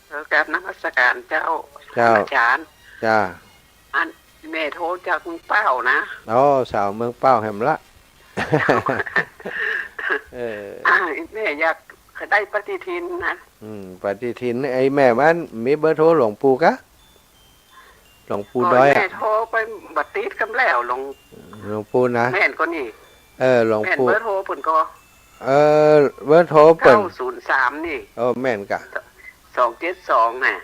[SPEAKER 3] แล้วกับนักราชการเจ้าอาจารย์
[SPEAKER 1] จ้า
[SPEAKER 3] อันแม่โทรจากคุณเป้านะ
[SPEAKER 1] สาวเมืองเป้าแหมละ
[SPEAKER 3] แม่อยากได้ปฏิทินนะ
[SPEAKER 1] ปฏิทินไอ้แม่มันมีเบอร์โทรหลวงปู่กะหลวงปู่ด้อย
[SPEAKER 3] แม่โทรไปบัดติดกำแล้วหลวง
[SPEAKER 1] ปู่นะ
[SPEAKER 3] แม่นก็นี่
[SPEAKER 1] หลวง
[SPEAKER 3] แม่น
[SPEAKER 1] ปู่
[SPEAKER 3] เบอร์โทรเปิ่นก็
[SPEAKER 1] เบอร์โทรเปิ่น
[SPEAKER 3] 903นี่
[SPEAKER 1] แม่นกะ
[SPEAKER 3] 272น่ะ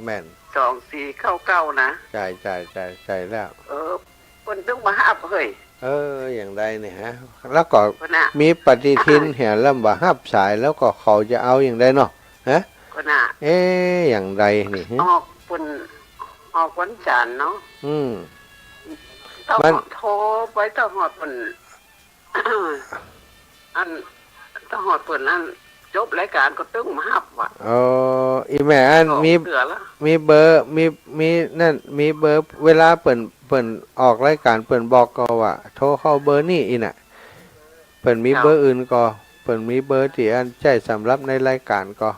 [SPEAKER 1] แม่น
[SPEAKER 3] 2499นะ
[SPEAKER 1] ใจแล้ว
[SPEAKER 3] เพิ่นต้องมาหับเฮ้ย
[SPEAKER 1] อย่างใดเนี่ยฮะแล้วก็
[SPEAKER 3] เพิ่นน่ะ
[SPEAKER 1] มีปฏิทินเห็นแล้วว่าหับสายแล้วก็เขาจะเอาอย่างใดเนาะฮะ
[SPEAKER 3] เพิ่นน่ะ
[SPEAKER 1] อย่างใดนี่
[SPEAKER 3] ออกเพิ่นออกวันจันทร์เนาะ ต้อง
[SPEAKER 1] มัน
[SPEAKER 3] โทรไปต้องหอดเพิ่น อันต้องหอดเพิ่นอันจบรายการก็ตึ้งมาหับว่ะ
[SPEAKER 1] อีแม่อันมี
[SPEAKER 3] เสือละ
[SPEAKER 1] มีเบอร์มีนั่นมีเบอร์เวลาเปิ่นออกรายการเปิ่นบอกก็ว่าโทรเข้าเบอร์นี่อีน่ะเปิ่นมีเบอร์อื่นก็เปิ่นมีเบอร์ที่อันใช้สำหรับในรายการก็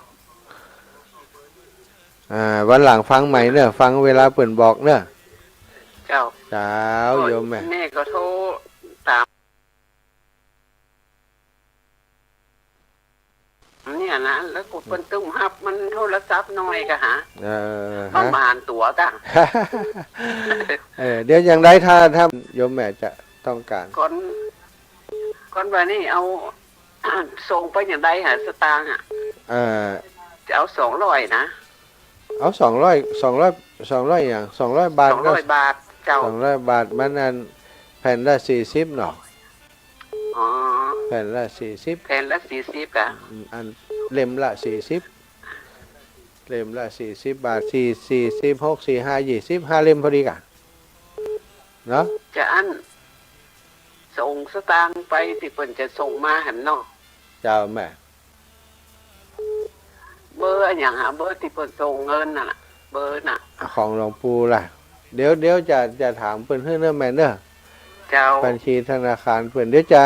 [SPEAKER 1] วันหลังฟังใหม่เนอะฟังเวลาเปิ่นบอกเนอะ
[SPEAKER 3] เจ้า
[SPEAKER 1] เจ้าโยมแม่
[SPEAKER 3] แม่ก็โทรตามเนี่ยนะแล้วกดเพิ่นตึ้งหับมันโทรศัพท์น้อยก็หาประมาณตัวตั้ง
[SPEAKER 1] เดี๋ยวอย่างไรถ้าโยมแม่จะต้องการ
[SPEAKER 3] ก่อนวันนี้เอา ส่งไปอย่างใดหาสตางค์จะเอา200นะ
[SPEAKER 1] เอา200อย่าง200 บาทก็
[SPEAKER 3] 200 บาทเจ้า
[SPEAKER 1] 200 บาทมันอันแผ่นละ40เนาะแผ่นละ40
[SPEAKER 3] แผ่นละ40อ่ะ
[SPEAKER 1] อันเล่มละ40เล่มละ40 บาท40 6 4 5 20 5เล่มพอดีกะเนาะ
[SPEAKER 3] จะอันส่งสตางค์ไปที่เพิ่นจะส่งมาหันเนาะ
[SPEAKER 1] เจ้าแม่
[SPEAKER 3] เบอร์อย่างเบอร์ที่เพิ่นส่งเงินน่ะเบอร์น่ะ
[SPEAKER 1] ของหลวงปู่ล่ะเดี๋ยวจะถามเพิ่นเฮือเด้อแม่เด้อ
[SPEAKER 3] เจ้า
[SPEAKER 1] บัญชีธนาคารเพิ่นเดี๋ยวจะ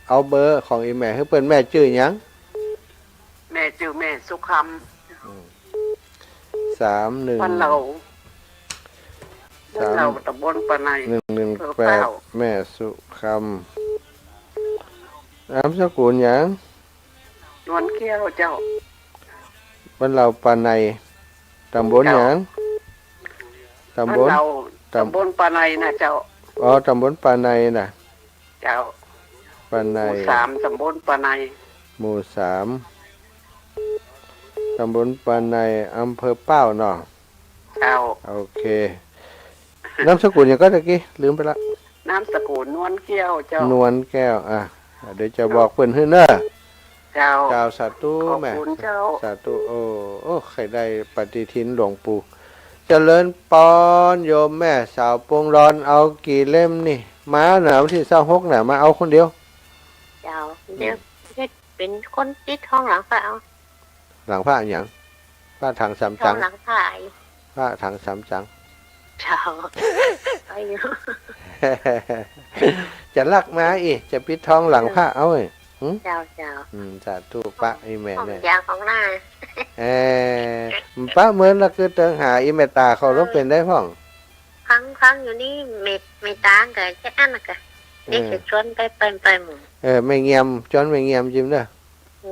[SPEAKER 1] เอาเบอร์ของอีแม่ให้เพิ่นแม่ชื่อหยัง
[SPEAKER 3] แม่ชื่อแม่สุคำ
[SPEAKER 1] 31
[SPEAKER 3] วันเราตำบลปะไน
[SPEAKER 1] 118แม่สุคำนามสกุลหยัง
[SPEAKER 3] นวลแก้วเจ้า
[SPEAKER 1] บ้านเราปะไนตำบลหยังตำบล
[SPEAKER 3] ปะไนนะเจ้า
[SPEAKER 1] ตำบลปะไนน่ะ
[SPEAKER 3] เจ้า
[SPEAKER 1] ปะไน
[SPEAKER 3] หมู่3ตำบลปะไน
[SPEAKER 1] หมู่3ตำบลปะไนอำเภอเป้าเนาะ
[SPEAKER 3] เจ้า
[SPEAKER 1] โอเคนามสกุลหยังก็ตะกี้ลืมไปละ
[SPEAKER 3] นามสกุลนวลแก้วเจ้าน
[SPEAKER 1] วลแก้วเดี๋ยวจะบอกเพิ่นให้เด้อ
[SPEAKER 3] เจ้า
[SPEAKER 1] สาธุแม่สาธุโอ้ใครได้ปฏิทินหลวงปู่เจริญปอนโยมแม่สาวปงร้อนเอากี่เล่มนี่ มาหนาวที่26น่ะมาเอาคนเดียว
[SPEAKER 2] เจ้าเดี๋ยวเป็นคนติดท้องหลังผ้าเอา
[SPEAKER 1] หลังผ้าอย่างผ้าถังสาม
[SPEAKER 2] ท้อ
[SPEAKER 1] จั
[SPEAKER 2] ง
[SPEAKER 1] ง
[SPEAKER 2] หลังผ้า
[SPEAKER 1] ผ้าถังสามจัง
[SPEAKER 2] เจ้าไปอยู่
[SPEAKER 1] จะลักมาอีกจะปิดท้องหลังผ้าเอาเอ้ย
[SPEAKER 2] เจ้าเจ้า
[SPEAKER 1] สาธุปะอีแม่
[SPEAKER 2] ห้อง
[SPEAKER 1] เนี่ย
[SPEAKER 2] ยางของหน้า
[SPEAKER 1] เอปะเหมือนละคือเติงหาอีเมตตาเขาต้องเป็นได้พ่อง
[SPEAKER 2] ครั้งอยู่นี่ไม่ต่างกับแค่อันน่ะกะนี่จะชวนไปหมู่
[SPEAKER 1] ไม่เงียมจอนไม่เงียมจิมเด้อ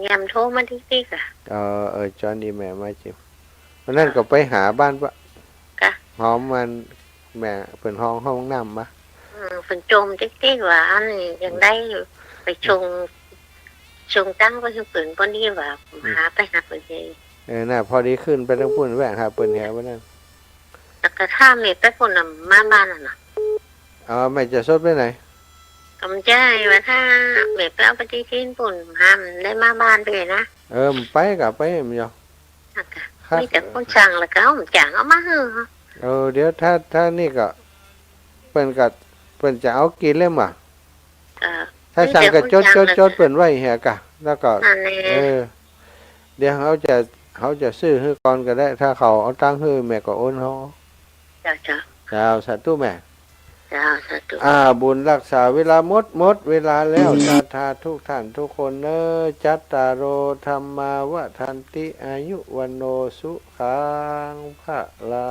[SPEAKER 2] เงียมโทรมาที่กะ
[SPEAKER 1] จอนอีแม่มาจิมวันนั้นก็ไปหาบ้านปะ
[SPEAKER 2] กะ
[SPEAKER 1] หอมมันแม่เป็นห้องน้ำมะ
[SPEAKER 2] phần trôm tíchว่าอันนี้ยังได้ไปชงตั้งไว้ที่ปืนพอดีว่าหาไปหาปืนเอง
[SPEAKER 1] น่ะพอดีขึ้นไปทั้งปุ่นแหวงหาปืนแหววันนั้น
[SPEAKER 2] แต่กระท่าเมตไปคนน่ะมาบ้านน่ะ
[SPEAKER 1] ไม่จะซดไปไหน
[SPEAKER 2] กำใจว่าถ้าเมตไปเอาไปที่ที่ปุ่นห้ามได้มาบ้านไปนะ
[SPEAKER 1] มันไปกับไปมันยอ
[SPEAKER 2] มีแต่คนสั่งแล้วก็เอาจังเอามาให้
[SPEAKER 1] เดี๋ยวถ้านี่ก็เป็นจะเอากินเล่มอ่ะถ้าสั่งก็จดเป็นไว้เหียกะแล้วก็เดี๋ยวเขาจะซื้อให้ก่อนก็ได้ ถ้าเขาเอาตังค์ให้แม่ก็โอนเขา
[SPEAKER 2] จ้า
[SPEAKER 1] สาธุแม่
[SPEAKER 2] สาธุ
[SPEAKER 1] บุญรักษาเวลาหมดเวลาแล้วสาธาทุกท่านทุกคนเนอจัตตารโอธรรมาวทันติอายุวันโนสุขังภะลา